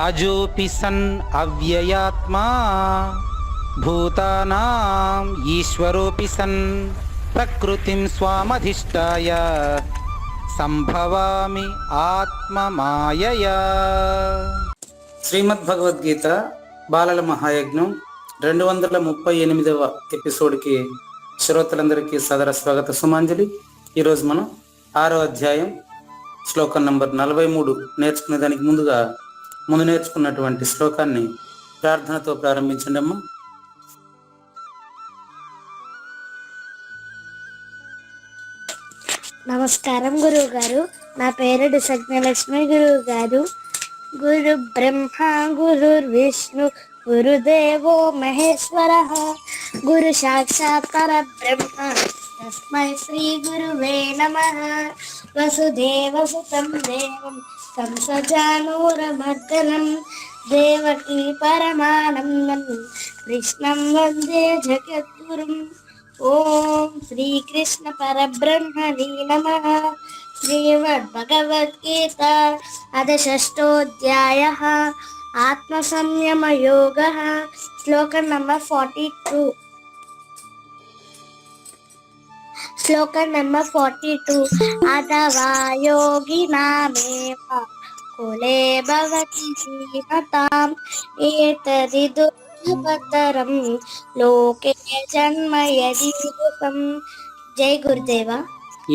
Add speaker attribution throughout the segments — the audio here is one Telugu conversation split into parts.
Speaker 1: అజోపి సన్ అవ్యయాత్మా భూతానాం ఈశ్వరోపి సన్ ప్రకృతిం స్వామధిష్టాయ సంభవామి ఆత్మమాయయా. శ్రీమద్భగవద్గీత బాలల మహాయజ్ఞం 238వ ఎపిసోడ్కి శ్రోతలందరికీ సదర స్వాగత సుమాంజలి. ఈరోజు మనం 6వ అధ్యాయం శ్లోకం నంబర్ 43 నేర్చుకునే దానికి ముందు నేర్చుకున్నటువంటి శ్లోకాన్ని ప్రార్థనతో ప్రారంభించండి అమ్మా.
Speaker 2: నమస్కారం గురువు గారు. నా పేరు డిసజ్ఞలక్ష్మి. గురువు గారు, గురు బ్రహ్మ గురుర్విష్ణు గురుదేవో మహేశ్వర గురు సాక్షాత్ పరబ్రహ్మ తస్మై శ్రీ గురువే నమః. వసుదేవసుతం దేవం కంసచానూరమర్దనం దేవకీ పరమానందం కృష్ణం వందే జగద్గురుం. ఓం శ్రీకృష్ణ పరబ్రహ్మణే నమః. శ్రీమద్భగవద్గీత అథ షష్ఠోధ్యాయః ఆత్మసంయమయోగః. శ్లోకం నంబర్ 42. శ్లోకం నంబర్ 42. అథవా యోగినామేవ కులే భవతి జీవతాం ఏతది దుర్లభతరం లోకే జన్మ యది దుఃఖం. జై గురుదేవా.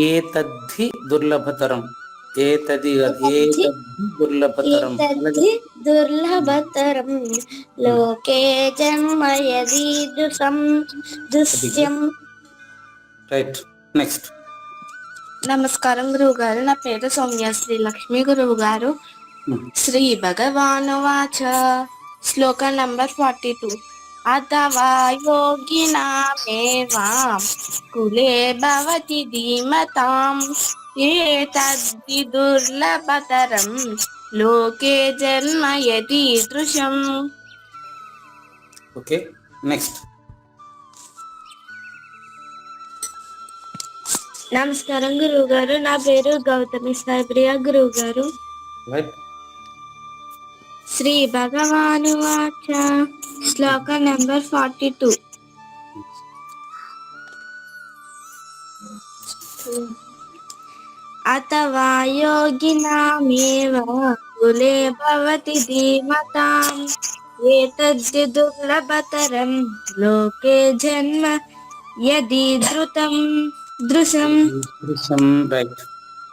Speaker 1: ఏతద్ధి దుర్లభతరం, ఏతది దుర్లభతరం,
Speaker 2: దుర్లభతరం లోకే జన్మ యది దుష్యం.
Speaker 1: రైట్. నెక్స్ట్.
Speaker 3: నమస్కారం గురువు గారు. నా పేరు సౌమ్య శ్రీలక్ష్మి. గురువు గారు, శ్రీ భగవానువాచ. శ్లోకం నంబర్ 42. అథవా యోగినామేవ కులే భవతి ధీమతాం ఏతద్ధి దుర్లభతరం లోకే జన్మ యదీదృశం.
Speaker 1: Okay, next.
Speaker 2: నమస్కారం గురువు గారు. నా పేరు గౌతమి సాయిప్రియ. గురువు గారు,
Speaker 1: రైట్.
Speaker 2: శ్రీ భగవానువాచ. శ్లోకం నంబర్ 42. అథవా యోగినామేవ కులే భవతి ధీమతాం ఏతద్ధి దుర్లభతరం లోకే జన్మ యది దృశం.
Speaker 1: రైట్.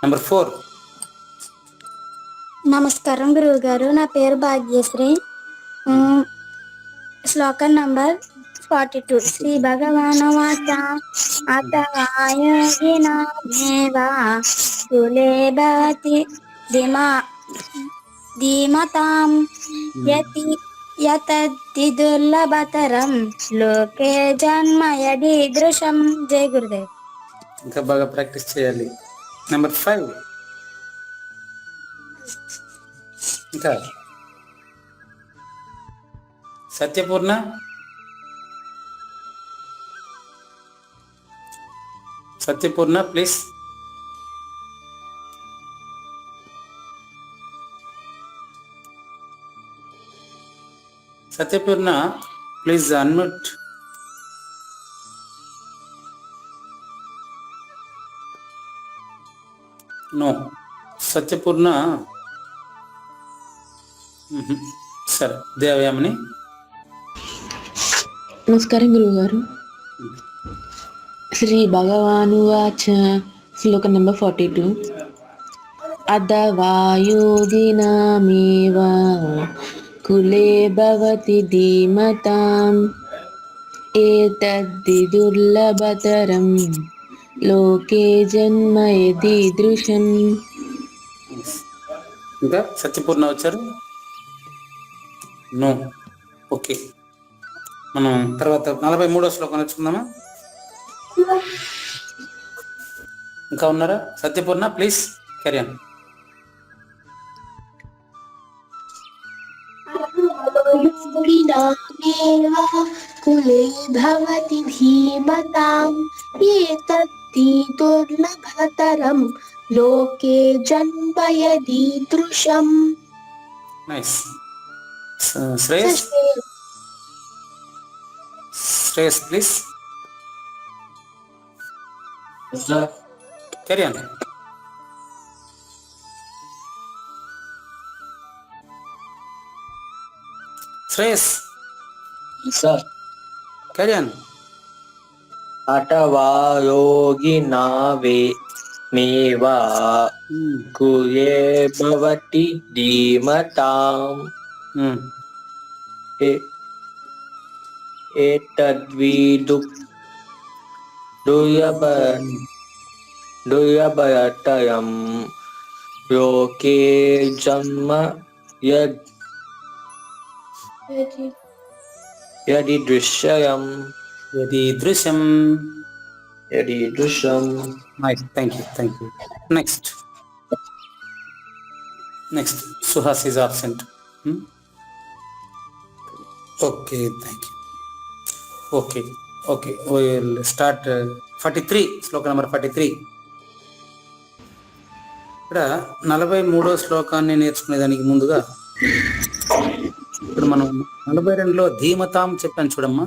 Speaker 1: నెంబర్ 4.
Speaker 2: నమస్కారం గురువు గారు. నా పేరు భాగ్యశ్రీ. శ్లోకం నంబర్ 42. శ్రీ భగవానువాచ. అథవా యోగినామేవ కులే భవతి ధీమతాం యతద్ధి దుర్లభతరం లోకే జన్మ యది దృశం. జై గురుదేవ్.
Speaker 1: ఇంకా బాగా ప్రాక్టీస్ చేయాలి. నెంబర్ 5. ఇంకా Satyapurna. Satyapurna please. Satyapurna please unmute. No, Satyapurna. సరే, దేవయామని.
Speaker 4: నమస్కారం గురువు గారు. శ్రీ భగవానువాచ. శ్లోకం నెంబర్ 42. అథవా యోగినామేవ కులే భవతి ధీమతాం ఏతద్ధి దుర్లభతరం లోకే జన్మ యదీదృశం.
Speaker 1: ఇంకా సత్యపూర్ణ వచ్చారు. నో. ఓకే, మనం తర్వాత 43వ శ్లోకం నేర్చుకుందామా? ఇంకా ఉన్నారా? Satyapurna please carry on.
Speaker 5: కులే భవతి ధీమతాం ఏతద్ధి దుర్లభతరం లోకే జన్మ యదీదృశం.
Speaker 1: Nice. Shreyas, Shreyas please carry on. Shreyas
Speaker 6: sir
Speaker 1: carry on.
Speaker 6: అటవా యోగినా మేవా కుయే భవతి ధీమతాం ఏతద్విదు దుయభయతయం లోకే జన్మ యది దృశ్యం
Speaker 1: దృశ్యం.
Speaker 6: Nice,
Speaker 1: thank you. Next Suhas is absent. Okay, thank you. Okay will start 43, శ్లోక నెంబర్ 43. ఇక్కడ 43వ శ్లోకాన్ని నేర్చుకునేదానికి ముందుగా ఇప్పుడు మనం 42లో ధీమతాం చెప్పాను చూడమ్మా.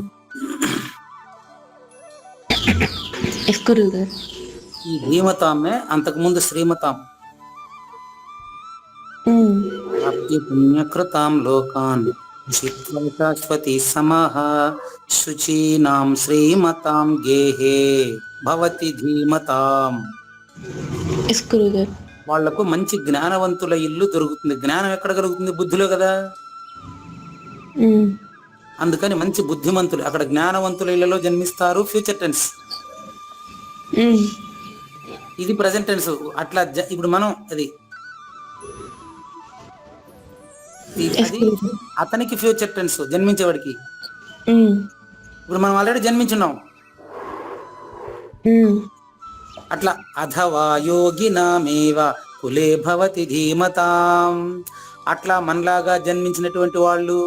Speaker 1: ఈ ధీమతామే అంతకుముందు శ్రీమతాం. పుణ్యకృతాం లోకాన్ శాశ్వతి సమః శుచీనాం శ్రీమతాం గేహే భవతి ధీమతాం. వాళ్లకు మంచి జ్ఞానవంతుల ఇల్లు దొరుకుతుంది. జ్ఞానం ఎక్కడ కలుగుతుంది? బుద్ధిలో కదా. అందుకని మంచి బుద్ధిమంతులు అక్కడ జ్ఞానవంతుల ఇళ్లలో జన్మిస్తారు. ఫ్యూచర్ టెన్స్, ఇది ప్రజెంట్ టెన్స్. అట్లా ఇప్పుడు మనం అది అతనికి ఫ్యూచర్ టెన్స్, జన్మించేవాడికి. ఇప్పుడు మనం ఆల్రెడీ జన్మించున్నాం. అట్లా అథవా యోగినామేవ కులే భవతి ధీమతాం. అట్లా మనలాగా జన్మించినటువంటి వాళ్ళు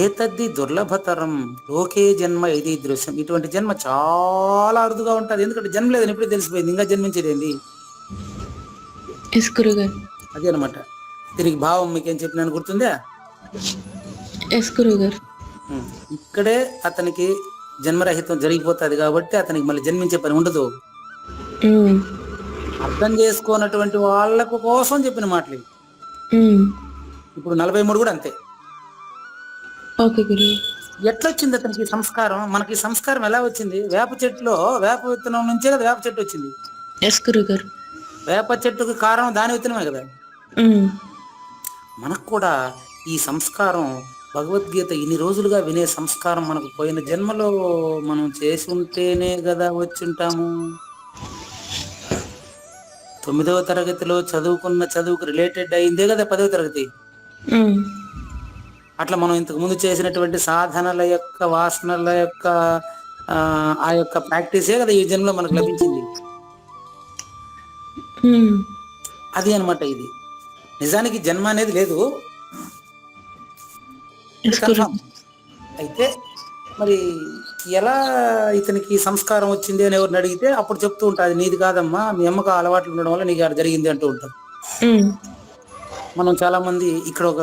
Speaker 1: ఏతద్ది దుర్లభతరం లోకే జన్మ ఇది దృశ్యం. ఇటువంటి జన్మ చాలా అరుదుగా ఉంటుంది. ఎందుకంటే జన్మ లేదని ఎప్పుడే తెలిసిపోయింది, ఇంకా జన్మించేది ఏంది? అదే అనమాట. తిరిగి భావం మీకేం చెప్పినాను గుర్తుందా? ఇక్కడే అతనికి జన్మరహితం జరిగిపోతుంది కాబట్టి అతనికి మళ్ళీ జన్మించే పని ఉండదు. అర్థం చేసుకోనటువంటి వాళ్ళకు కోసం చెప్పిన మాటలు. ఇప్పుడు 43 కూడా అంతే. ఎట్లొచ్చింది అతనికి సంస్కారం? మనకి సంస్కారం ఎలా వచ్చింది? వేప చెట్టులో వేప విత్తనం నుంచే కదా వేప చెట్టు వచ్చింది. వేప చెట్టుకు కారణం దాని విత్తనమే కదా. మనకు కూడా ఈ సంస్కారం భగవద్గీత ఇన్ని రోజులుగా వినే సంస్కారం మనకు పోయిన జన్మలో మనం చేసి ఉంటేనే కదా వచ్చింటాము. 9వ తరగతిలో చదువుకున్న చదువుకు రిలేటెడ్ అయిందే కదా 10వ తరగతి. అట్లా మనం ఇంతకు ముందు చేసినటువంటి సాధనల యొక్క వాసనల యొక్క ఆ యొక్క ప్రాక్టీసే కదా ఈ జన్మలో మనకు లభించింది. అది అనమాట. ఇది నిజానికి జన్మ అనేది లేదు. అయితే మరి ఎలా ఇతనికి సంస్కారం వచ్చింది అని ఎవరిని అడిగితే అప్పుడు చెప్తూ ఉంటుంది, నీది కాదమ్మా, మీ అమ్మకు అలవాట్లు ఉండడం వల్ల నీకు అక్కడ జరిగింది అంటూ ఉంటాం. మనం చాలా మంది ఇక్కడ ఒక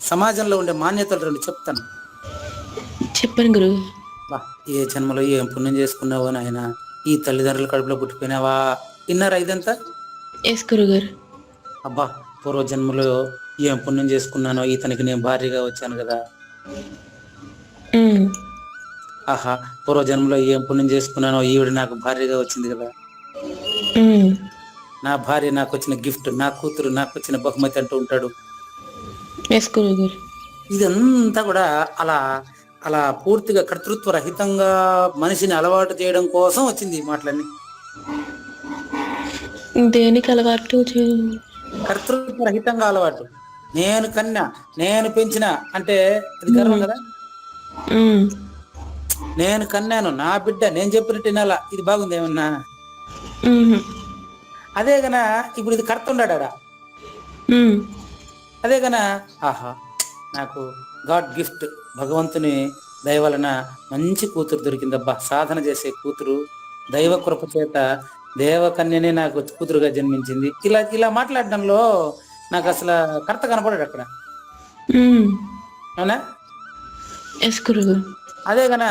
Speaker 1: సమాజంలో ఉండే మాన్యతలు రెండు చెప్తాను.
Speaker 4: చెప్పండి గురు.
Speaker 1: ఏ జన్మలో ఏం పుణ్యం చేసుకున్నావో నాయన, ఈ తల్లిదండ్రుల కడుపులో పుట్టిపోయినావా, విన్నారా ఇదంతా? అబ్బా పూర్వ జన్మలో ఏం పుణ్యం చేసుకున్నానో, ఇతనికి నేను భార్యగా వచ్చాను కదా. ఆహా పూర్వ జన్మలో ఏం పుణ్యం చేసుకున్నానో, ఈవిడ నాకు భార్యగా వచ్చింది కదా. నా భార్య నాకు వచ్చిన గిఫ్ట్, నా కూతురు నాకు వచ్చిన బహుమతి అంటూ ఉంటాడు. ఇదంతా కూడా అలా అలా పూర్తిగా కర్తృత్వ రహితంగా మనిషిని అలవాటు చేయడం కోసం వచ్చింది ఈ మాటలన్నీ.
Speaker 4: దేనికి అలవాటు?
Speaker 1: కర్తృత్వ రహితంగా అలవాటు. నేను కన్నా, నేను పెంచిన అంటే అది గర్వం కదా. నేను కన్నాను, నా బిడ్డ నేను చెప్పినట్టు వినాలా, ఇది బాగుంది ఏమన్నా. అదే గనా ఇప్పుడు ఇది కర్త ఉన్నాడా, అదే గనా ఆహా నాకు గాడ్ గిఫ్ట్, భగవంతుని దయ వలన మంచి కూతురు దొరికిందబ్బా, సాధన చేసే కూతురు, దైవ కృప చేత దేవకన్యనే నాకు కూతురుగా జన్మించింది. ఇలా ఇలా మాట్లాడడంలో నాకు అసలు కర్త కనపడాడు అక్కడ, అవునా?
Speaker 4: ఎస్ గురుగారు.
Speaker 1: అదే గన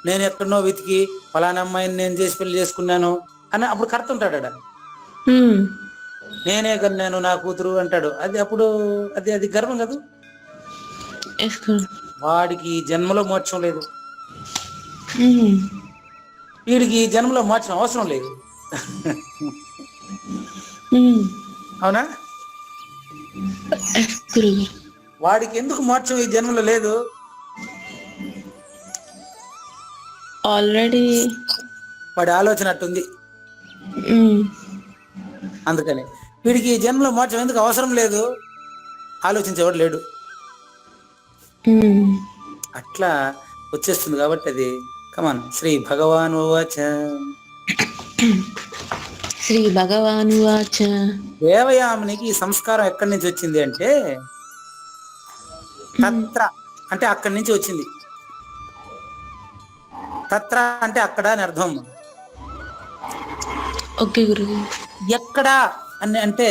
Speaker 1: నేను ఎక్కడనో వెతికి ఫలానా అమ్మాయిని నేను చేసి పెళ్లి చేసుకున్నాను అని అప్పుడు కర్త ఉంటాడు ఆడ. నేనే కన్నాను నా కూతురు అంటాడు, అది అప్పుడు అది గర్వం కదా.
Speaker 4: ఎస్ గురు.
Speaker 1: వాడికి ఈ జన్మలో మోక్షం లేదు, వీడికి ఈ జన్మలో మోక్షం అవసరం లేదు. అవునా?
Speaker 4: ఎస్ గురుగారు.
Speaker 1: వాడికి ఎందుకు మోక్షం ఈ జన్మలో లేదు?
Speaker 4: ఆల్రెడీ
Speaker 1: వాడి ఆలోచన అట్టుంది. అందుకని వీడికి ఈ జన్మలో మోక్షం ఎందుకు అవసరం లేదు, ఆలోచించేవాడు లేడు. అట్లా వచ్చేస్తుంది కాబట్టి అది. కమాన్. శ్రీ భగవాన్ వాచ.
Speaker 4: శ్రీ భగవాన్ వాచ.
Speaker 1: దేవయామునికి ఈ సంస్కారం ఎక్కడి నుంచి వచ్చింది అంటే తత్ర అంటే అక్కడి నుంచి వచ్చింది. తత్ర అంటే అక్కడ అని అర్థం.
Speaker 4: ఓకే గురుగారు.
Speaker 1: ఎక్కడ అని అంటే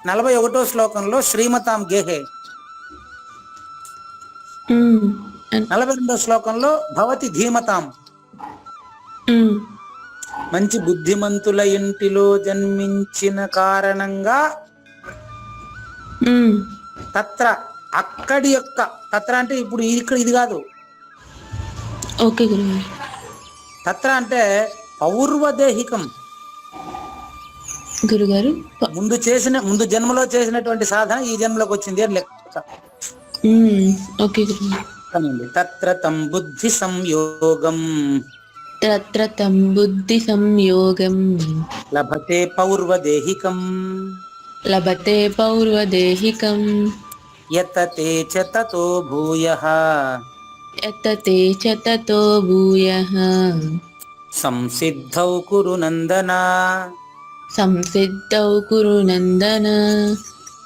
Speaker 1: 41వ శ్లోకంలో శ్రీమతాం గేహే, 42వ శ్లోకంలో భవతి ధీమతాం. మంచి బుద్ధిమంతుల ఇంటిలో జన్మించిన కారణంగా తత్ర అక్కడి యొక్క, తత్ర అంటే ఇప్పుడు ఇక్కడ ఇది కాదు.
Speaker 4: ఓకే గురుగారు.
Speaker 1: తత్ర అంటే పౌర్వదేహికం,
Speaker 4: గురుగారు.
Speaker 1: ముందు జన్మలో చేసినటువంటి సాధన ఈ జన్మలోకి వచ్చింది అని లెక్క.
Speaker 4: ఓకే గురుగారు.
Speaker 1: తత్ర తం బుద్ధి సంయోగం,
Speaker 4: తత్ర తం బుద్ధి సంయోగం
Speaker 1: లభతే పౌర్వదేహికం,
Speaker 4: లభతే పౌర్వదేహికం
Speaker 1: యతతే చ తతో భూయః,
Speaker 4: యతతే చ తతో భూయః
Speaker 1: సంసిద్ధౌ కురు నందన.
Speaker 4: సంసిద్ధౌ కురు నందన.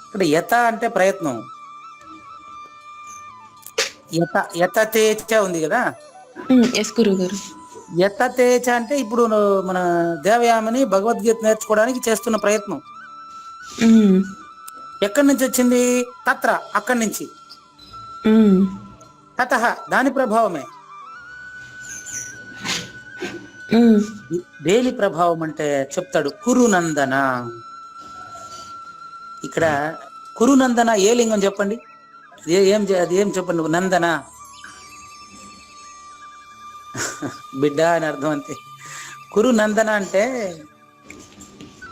Speaker 1: ఇక్కడ యత అంటే ప్రయత్నం, యతతేచ ఉంది కదా.
Speaker 4: ఎస్ గురుగారు.
Speaker 1: యతతేచ అంటే ఇప్పుడు మన దేవయామని భగవద్గీత నేర్చుకోవడానికి చేస్తున్న ప్రయత్నం. ఎక్కడి నుంచి వచ్చింది? తత్ర అక్కడి నుంచి. తతః దాని ప్రభావమే. దేని ప్రభావం అంటే చెప్తాడు, కురునందన. ఇక్కడ కురునందన ఏ లింగం చెప్పండి, అది ఏం చెప్పండి. నందన బిడ్డ అని అర్థం అంతే. కురునందన అంటే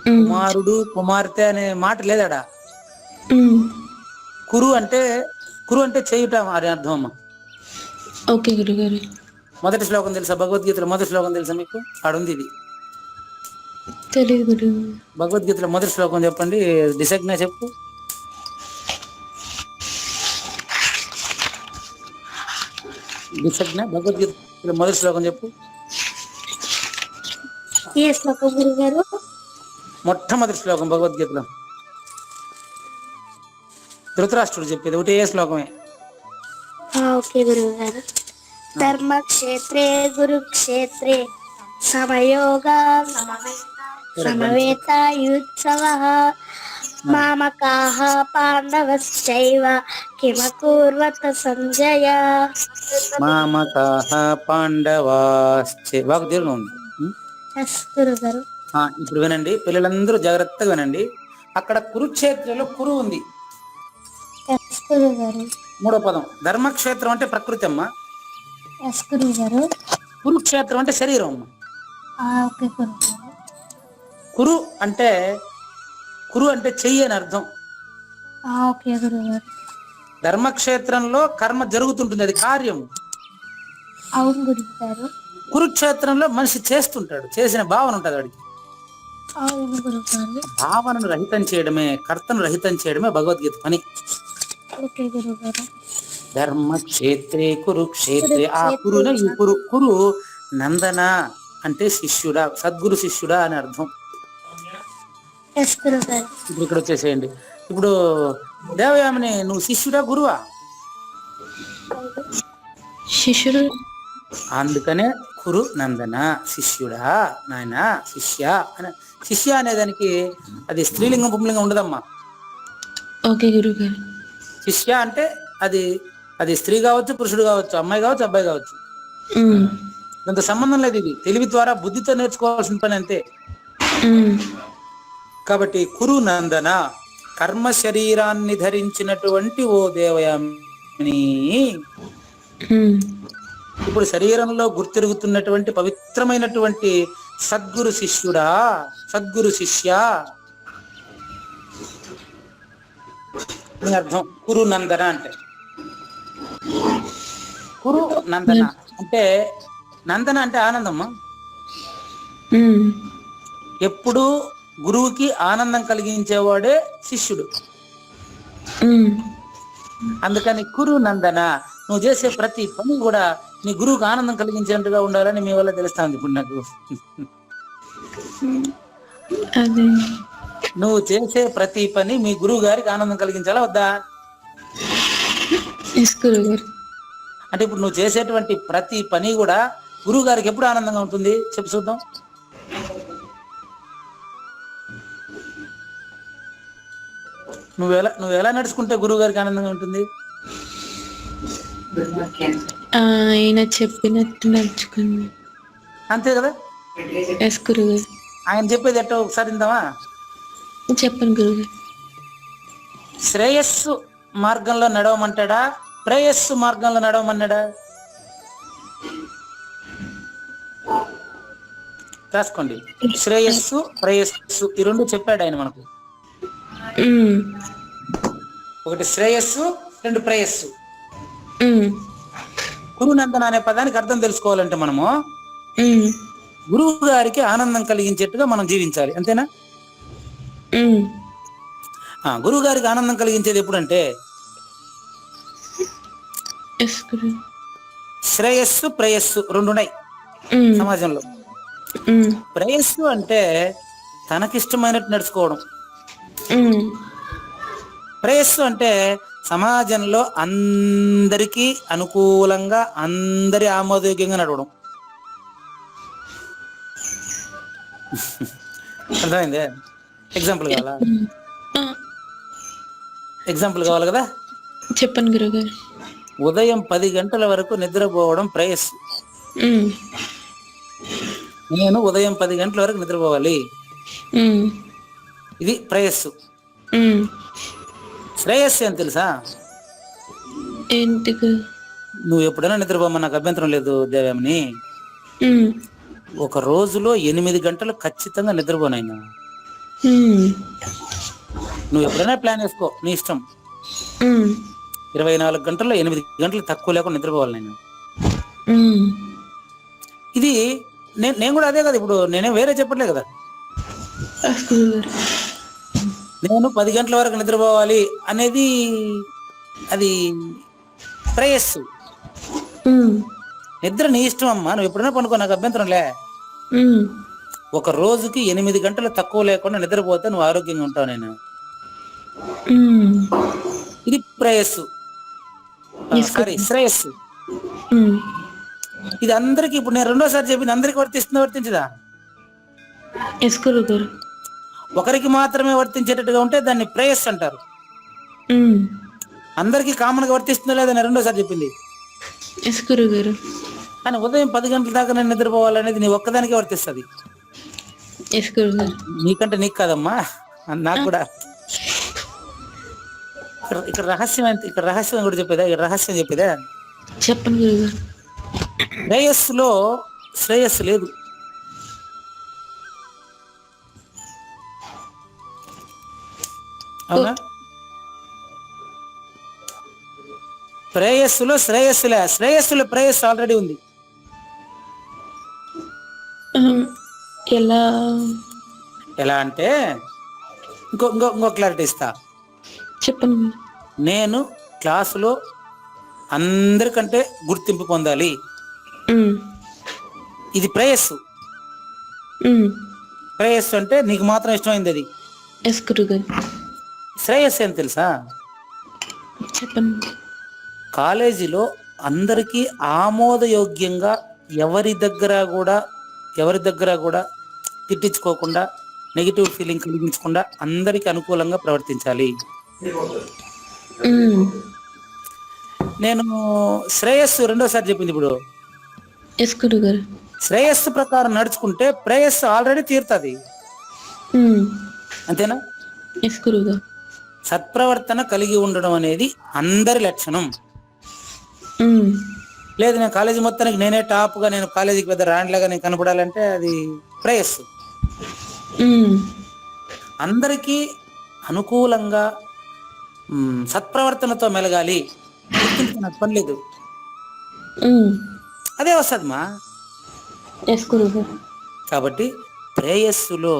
Speaker 1: కుమారుడు కుమార్తె అనే మాట లేదాడా. కురు అంటే చేయుట అని అర్థం అమ్మా.
Speaker 4: ఓకే గురుగారు.
Speaker 1: మొదటి శ్లోకం తెలుసా భగవద్గీతలో? మొదటి శ్లోకం తెలుసా మీకు? ఆడుంది ఇది.
Speaker 4: తెలియదు గురుగారు.
Speaker 1: భగవద్గీతలో మొదటి శ్లోకం చెప్పండి, డిసగ్నా చెప్పు. డిసగ్నా భగవద్గీతలో మొదటి శ్లోకం చెప్పు.
Speaker 2: ఏ శ్లోకం గురుగారు?
Speaker 1: మొట్టమొదటి శ్లోకం భగవద్గీతలో. ధృతరాష్ట్రుడు చెప్పేది ఒకటే శ్లోకమే.
Speaker 2: ఓకే గురుగారు. ధర్మక్షేత్రే కురుక్షేత్రే సమయోగా సమవేతాయుత్సవః మామకాః పాండవశ్చైవ కిమకుర్వత సంజయ.
Speaker 1: మామకాః పాండవాశ్చైవ. బాగా దీర్ఘం ఉంది.
Speaker 2: గురుగారు.
Speaker 1: ఇప్పుడు వినండి పిల్లలందరూ జాగ్రత్తగా వినండి. అక్కడ కురుక్షేత్రంలో కురు ఉంది, మూడో పదం. ధర్మక్షేత్రం అంటే ప్రకృతి అమ్మ. కురుక్షేత్రం అంటే శరీరం అమ్మ. కురు అంటే చెయ్యి అని అర్థం. ధర్మక్షేత్రంలో కర్మ జరుగుతుంటుంది, అది కార్యం. కురుక్షేత్రంలో మనిషి చేస్తుంటాడు, చేసిన భావన ఉంటుంది వాడికి. భావనను రహితం చేయడమే, కర్తను రహితం చేయడమే భగవద్గీత పని. ధర్మక్షేత్రే కురుక్షేత్రే. ఆ కురున ఈ కురు నందన అంటే శిష్యుడా, సద్గురు శిష్యుడా అని అర్థం. ఇప్పుడు ఇక్కడ వచ్చేసేయండి. ఇప్పుడు దేవయామిని నువ్వు శిష్యుడా గురువా?
Speaker 4: శిష్యుడు.
Speaker 1: అందుకనే కురు నందన, శిష్యుడా నాయన, శిష్య అనే. శిష్య అనేదానికి అది స్త్రీలింగం పుంలింగం ఉండదమ్మా.
Speaker 4: ఓకే గురుగారు.
Speaker 1: శిష్య అంటే అది అది స్త్రీ కావచ్చు, పురుషుడు కావచ్చు, అమ్మాయి కావచ్చు, అబ్బాయి కావచ్చు, అంత సంబంధం లేదు. ఇది తెలివి ద్వారా బుద్ధితో నేర్చుకోవాల్సిన పని అంతే. కాబట్టి కురు నందన, కర్మ శరీరాన్ని ధరించినటువంటి ఓ దేవయాని, ఇప్పుడు శరీరంలో గుర్తిరుగుతున్నటువంటి పవిత్రమైనటువంటి సద్గురు శిష్యుడా, సద్గురు శిష్య అని అర్థం. కురు నందన అంటే కురు నందన అంటే, నందన అంటే ఆనందమ్మా. ఎప్పుడు గురువుకి ఆనందం కలిగించేవాడే శిష్యుడు. అందుకని కురు నందన, నువ్వు చేసే ప్రతి పని కూడా నీ గురువుకి ఆనందం కలిగించేట్టుగా ఉండాలని మీ వల్ల తెలుస్తుంది. ఇప్పుడు నాకు నువ్వు చేసే ప్రతి పని మీ గురువు గారికి ఆనందం కలిగించాలా వద్దా? అంటే ఇప్పుడు నువ్వు చేసేటువంటి ప్రతి పని కూడా గురువు గారికి ఎప్పుడు ఆనందంగా ఉంటుంది చెప్పు చూద్దాం. నువ్వు ఎలా నడుచుకుంటే గురువు గారికి ఆనందంగా ఉంటుంది?
Speaker 4: ఆయన చెప్పినట్టు నడుచుకుని.
Speaker 1: అంతే కదా? ఆయన చెప్పేది ఎట్టో ఒకసారి ఇందామా?
Speaker 4: చెప్పండి గురుగారు.
Speaker 1: శ్రేయస్సు మార్గంలో నడవమంటాడా, ప్రేయస్సు మార్గంలో నడవమన్నాడా? రాసుకోండి. శ్రేయస్సు, ప్రేయస్సు ఈ రెండు చెప్పాడు ఆయన మనకు. ఒకటి శ్రేయస్సు, రెండు ప్రేయస్సు. గురునందన అనే పదానికి అర్థం తెలుసుకోవాలంటే మనము గురువు గారికి ఆనందం కలిగించేట్టుగా మనం జీవించాలి, అంతేనా? గురువు గారికి ఆనందం కలిగించేది ఎప్పుడంటే శ్రేయస్సు, ప్రేయస్సు రెండు ఉన్నాయి సమాజంలో. ప్రేయస్సు అంటే తనకిష్టమైనట్టు నడుచుకోవడం. ప్రేయస్సు అంటే సమాజంలో అందరికీ అనుకూలంగా, అందరి ఆమోదయోగ్యంగా నడవడం. అర్థమైందే? ఎగ్జాంపుల్ కావాలా? ఎగ్జాంపుల్ కావాలి కదా?
Speaker 4: చెప్పండి గురుగారు.
Speaker 1: ఉదయం 10 గంటల వరకు నిద్రపోవడం ప్రేయస్సు. నేను ఉదయం 10 గంటల వరకు నిద్రపోవాలి, ఇది ప్రేయస్సు. శ్రేయస్సు అని తెలుసా? నువ్వు ఎప్పుడైనా నిద్రపోమని నాకు అభ్యంతరం లేదు దేవయాని. ఒక రోజులో 8 గంటలు ఖచ్చితంగా నిద్రపోనైనా. నువ్వు ఎప్పుడైనా ప్లాన్ వేసుకో, నీ ఇష్టం. 24 గంటల్లో 8 గంటలు తక్కువ లేకుండా నిద్రపోవాలి నేను. ఇది నేను కూడా అదే కదా, ఇప్పుడు నేనే వేరే చెప్పట్లే కదా. నేను 10 గంటల వరకు నిద్రపోవాలి అనేది అది ప్రేయస్సు. నిద్ర నీ ఇష్టం అమ్మా, నువ్వు ఎప్పుడైనా పనుకో, నాకు అభ్యంతరం లే. ఒక రోజుకి 8 గంటలు తక్కువ లేకుండా నిద్రపోతే నువ్వు ఆరోగ్యంగా ఉంటావు. నేను ఇది ప్రేయస్సు, సారీ శ్రేయస్సు. ఇది అందరికి, ఇప్పుడు నేను రెండోసారి చెప్పింది అందరికి వర్తించదా? ఒకరికి మాత్రమే వర్తించేటట్టుగా ఉంటే దాన్ని ప్రేయస్సు అంటారు. అందరికి కామన్ గా వర్తిస్తుందో లేదా నేను రెండోసారి చెప్పింది. కానీ ఉదయం 10 గంటల దాకా నేను నిద్రపోవాలనేది నీ ఒక్కదానికే వర్తిస్తుంది. నీకంటే నీకు కాదమ్మా, నాకు కూడా. ఇక్కడ రహస్యం కూడా చెప్పేదా? ఇక్కడ రహస్యం చెప్పేదా?
Speaker 4: చెప్పండి.
Speaker 1: శ్రేయస్సులో శ్రేయస్సు లేదు. అవునా? ప్రేయస్సులో శ్రేయస్సులో ప్రేయస్సు ఆల్రెడీ ఉంది. ఎలా అంటే ఇంకో క్లారిటీ ఇస్తా,
Speaker 4: చెప్పండి.
Speaker 1: నేను క్లాసులో అందరికంటే గుర్తింపు పొందాలి, ఇది ప్రేయస్సు. ప్రేయస్సు అంటే నీకు మాత్రం ఇష్టమైంది అది. శ్రేయస్సు అని తెలుసా?
Speaker 4: చెప్పండి.
Speaker 1: కాలేజీలో అందరికీ ఆమోదయోగ్యంగా ఎవరి దగ్గర కూడా తిట్టించుకోకుండా, నెగిటివ్ ఫీలింగ్ కలిగించకుండా అందరికి అనుకూలంగా ప్రవర్తించాలి,
Speaker 4: మ్మ్.
Speaker 1: నేను శ్రేయస్సు రెండోసారి చెప్పింది. ఇప్పుడు
Speaker 4: ఎస్ గురుగారు.
Speaker 1: శ్రేయస్సు ప్రకారం నడుచుకుంటే ప్రేయస్సు ఆల్రెడీ తీరుతుంది.
Speaker 4: మ్మ్.
Speaker 1: అంతేనా?
Speaker 4: ఎస్ గురుగారు.
Speaker 1: సత్ప్రవర్తన కలిగి ఉండడం అనేది అందరి లక్షణం.
Speaker 4: మ్మ్.
Speaker 1: లేదు నేను కాలేజీ మొత్తానికి నేనే టాప్ గా, నేను కాలేజీకి పెద్ద ర్యాండ్లాగా నేను కనపడాలంటే అది ప్రేయస్సు.
Speaker 4: మ్మ్.
Speaker 1: అందరికీ అనుకూలంగా సత్ప్రవర్తనతో మెలగాలి, గుర్తింపు నాకు పని లేదు,
Speaker 4: మ్మ్.
Speaker 1: అదే వస్తుందమ్మా.
Speaker 4: ఎస్ గురుగారు.
Speaker 1: కాబట్టి ప్రేయస్సులో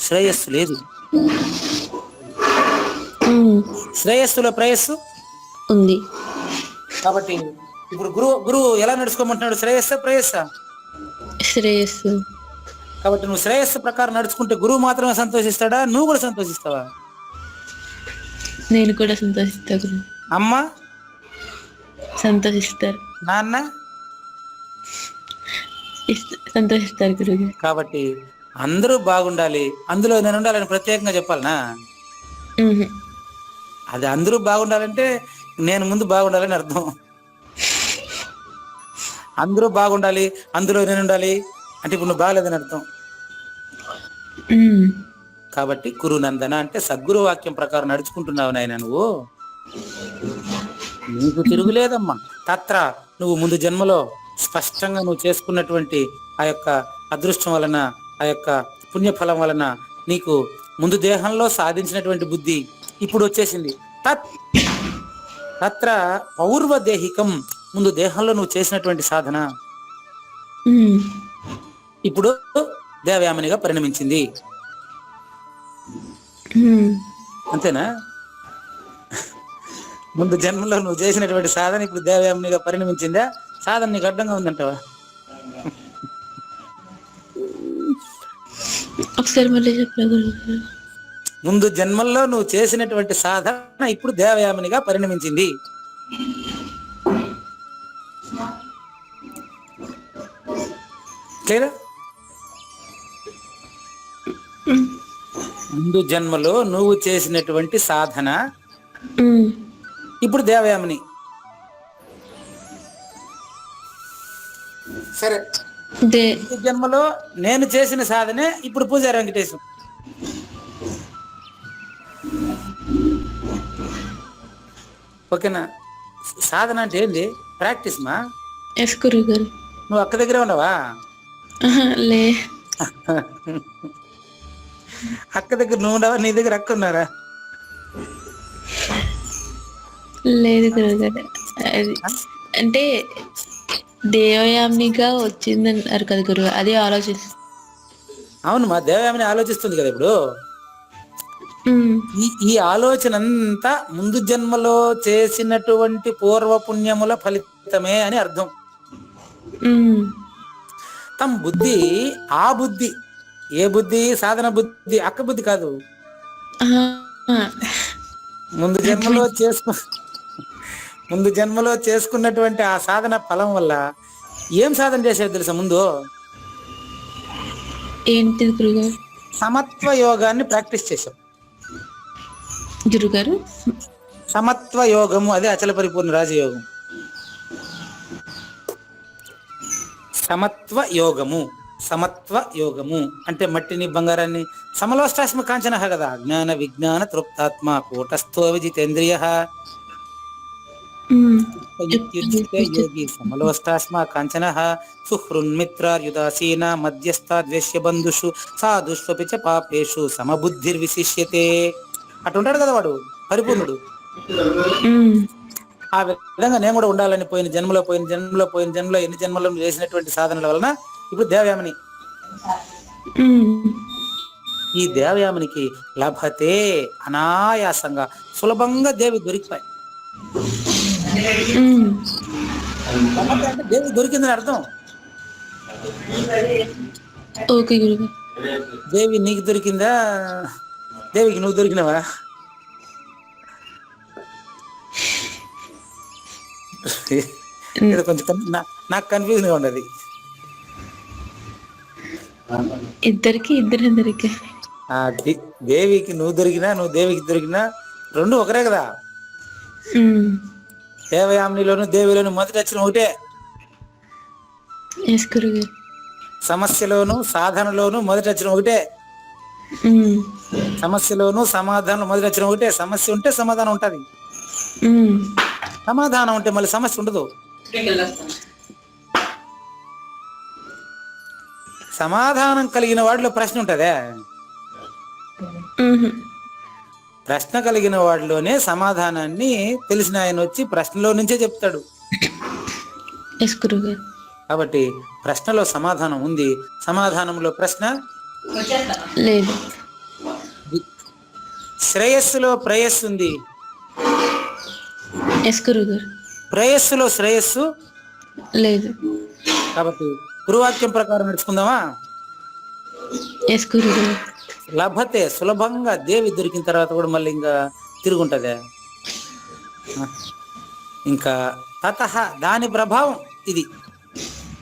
Speaker 1: శ్రేయస్సు లేదు,
Speaker 4: మ్మ్.
Speaker 1: శ్రేయస్సులో ప్రేయస్సు
Speaker 4: ఉంది.
Speaker 1: కాబట్టి ఇప్పుడు గురువు ఎలా నడుచుకోమంటున్నాడు? శ్రేయస్సా ప్రేయస్సా?
Speaker 4: శ్రేయస్సు.
Speaker 1: కాబట్టి నువ్వు శ్రేయస్సు ప్రకారం నడుచుకుంటే గురువు మాత్రమే సంతోషిస్తాడా, నువ్వు కూడా సంతోషిస్తావా?
Speaker 4: నేను కూడా సంతోషిస్తా గురు.
Speaker 1: అమ్మ,
Speaker 4: సంతోషిస్తారు.
Speaker 1: నాన్న
Speaker 4: సంతోషిస్తారు గురుగారు.
Speaker 1: కాబట్టి అందరూ బాగుండాలి, అందులో నేను ఉండాలని ప్రత్యేకంగా చెప్పాలనా?
Speaker 4: మ్మ్.
Speaker 1: అది అందరూ బాగుండాలంటే నేను ముందు బాగుండాలని అర్థం. అందరూ బాగుండాలి, అందులో నేను ఉండాలి అంటే ఇప్పుడు నువ్వు బాగలేదని అర్థం.
Speaker 4: మ్మ్.
Speaker 1: కాబట్టి గురునందన అంటే సద్గురు వాక్యం ప్రకారం నడుచుకుంటున్నావు నాయన, నువ్వు నీకు తిరుగులేదమ్మా. తత్ర నువ్వు ముందు జన్మలో స్పష్టంగా నువ్వు చేసుకున్నటువంటి ఆ యొక్క అదృష్టం వలన, ఆ యొక్క పుణ్యఫలం వలన నీకు ముందు దేహంలో సాధించినటువంటి బుద్ధి ఇప్పుడు వచ్చేసింది. తత్ర పౌర్వదేహికం, ముందు దేహంలో నువ్వు చేసినటువంటి సాధన
Speaker 4: మ్మ్.
Speaker 1: ఇప్పుడు దేవయామినిగా పరిణమించింది.
Speaker 4: మ్మ్.
Speaker 1: అంతేనా? ముందు జన్మలో నువ్వు చేసినటువంటి సాధన ఇప్పుడు దేవయామినిగా పరిణమించిందా? సాధన నీకు అడ్డంగా ఉందంటావా?
Speaker 4: ఒకసారి మళ్ళీ చెప్పరా గురుగారు?
Speaker 1: ముందు జన్మల్లో నువ్వు చేసినటువంటి సాధన ఇప్పుడు దేవయామినిగా పరిణమించింది. క్లియర్? ముందు జన్మలో నువ్వు చేసినటువంటి సాధన
Speaker 4: మ్మ్.
Speaker 1: ఇప్పుడు దేవయామిని. సరే, ముందు జన్మలో నేను చేసిన సాధనే ఇప్పుడు పూజారి వెంకటేశం. ఓకేనా? సాధన అంటే ఏంది? ప్రాక్టీస్ మా.
Speaker 4: ఎస్ గురుగారు.
Speaker 1: నువ్వు అక్క దగ్గరే ఉండవా?
Speaker 4: లే.
Speaker 1: అక్క దగ్గర నువ్వు ఉండవా? నీ దగ్గర అక్క ఉన్నారా?
Speaker 4: లేదు గురుగారు. అది అంటే దేవయామినిగా వచ్చిందన్నారు కదా గురువు, అదే ఆలోచిస్తుంది.
Speaker 1: అవును మా, దేవయామిని ఆలోచిస్తుంది కదా ఇప్పుడు. ఈ ఆలోచన అంతా ముందు జన్మలో చేసినటువంటి పూర్వపుణ్యముల ఫలితమే అని అర్థం. తమ బుద్ధి, ఆ బుద్ధి ఏ బుద్ధి? సాధన బుద్ధి, అక్క బుద్ధి కాదు. ముందు జన్మలో చేసుకున్నటువంటి ఆ సాధన ఫలం వల్ల ఏం సాధన చేసేది తెలుసా? ముందు
Speaker 4: ఏంటి గురుగారు?
Speaker 1: సమత్వ యోగాన్ని ప్రాక్టీస్ చేశాం.
Speaker 4: గురుగారు
Speaker 1: సమత్వ యోగము, అదే అచల పరిపూర్ణ రాజయోగం. సమత్వ యోగము, సమత్వ యోగము అంటే మట్టిని బంగారాన్ని సమలోష్టాస్మ కాంచన కదా. జ్ఞాన విజ్ఞాన తృప్తాత్మ కూటస్థో విజితేంద్రియ యోగి సమలోష్టాస్మ కాంచన సుహృన్మిత్రార్యుదాసీన మధ్యస్థాద్వేష్య బంధుషు సాధుష్వపి చ పాపేషు సమబుద్ధిర్విశిష్యతే. అటుంటాడు కదా వాడు పరిపూర్ణుడు. ఆ విధంగా నేను కూడా ఉండాలని పోయిన జన్మలో ఎన్ని జన్మలో చేసినటువంటి సాధనల వలన ఇప్పుడు దేవయామిని. ఈ దేవయామినికి లభతే, అనాయాసంగా సులభంగా దేవి దొరికిపోయి. అంటే దేవి దొరికిందని అర్థం.
Speaker 4: ఓకే గురుగారు.
Speaker 1: దేవి నీకు దొరికిందా? దేవికి నువ్వు దొరికినవా? కొంచెం నాకు కన్ఫ్యూజన్ గా ఉండదు.
Speaker 4: ఇద్దరికి
Speaker 1: దేవికి నువ్వు దొరికినా, నువ్వు దేవికి దొరికినా రెండు ఒకరే కదా. దేవయామినిలోను దేవిలోను మొదటి అక్షరం ఒకటే.
Speaker 4: ఎస్ గురుగారు.
Speaker 1: సమస్యలోను సాధనలోను మొదటి అక్షరం ఒకటే. సమస్యలోను సమాధానం మొదటి అక్షరం ఒకటే. సమస్య ఉంటే సమాధానం ఉంటది, సమాధానం ఉంటే మళ్ళీ సమస్య ఉండదు. సమాధానం కలిగిన వాడిలో ప్రశ్న ఉంటదే, ప్రశ్న కలిగిన వాడిలోనే సమాధానాన్ని తెలిసిన ఆయన వచ్చి ప్రశ్నలో నుంచే చెప్తాడు.
Speaker 4: ఎస్ గురుగారు.
Speaker 1: కాబట్టి ప్రశ్నలో సమాధానం ఉంది, సమాధానంలో ప్రశ్న
Speaker 4: లేదు.
Speaker 1: శ్రేయస్సులో ప్రేయస్సు ఉంది,
Speaker 4: ఎస్ గురుగారు.
Speaker 1: ప్రేయస్సులో శ్రేయస్సు
Speaker 4: లేదు.
Speaker 1: కాబట్టి గురువాక్యం ప్రకారం నడుచుకుందామా.
Speaker 4: ఎస్ గురుగారు.
Speaker 1: లభతే సులభంగా దేవి దొరికిన తర్వాత కూడా మళ్ళీ ఇంకా తిరుగుంటదే. ఇంకా తతః దాని ప్రభావం ఇది,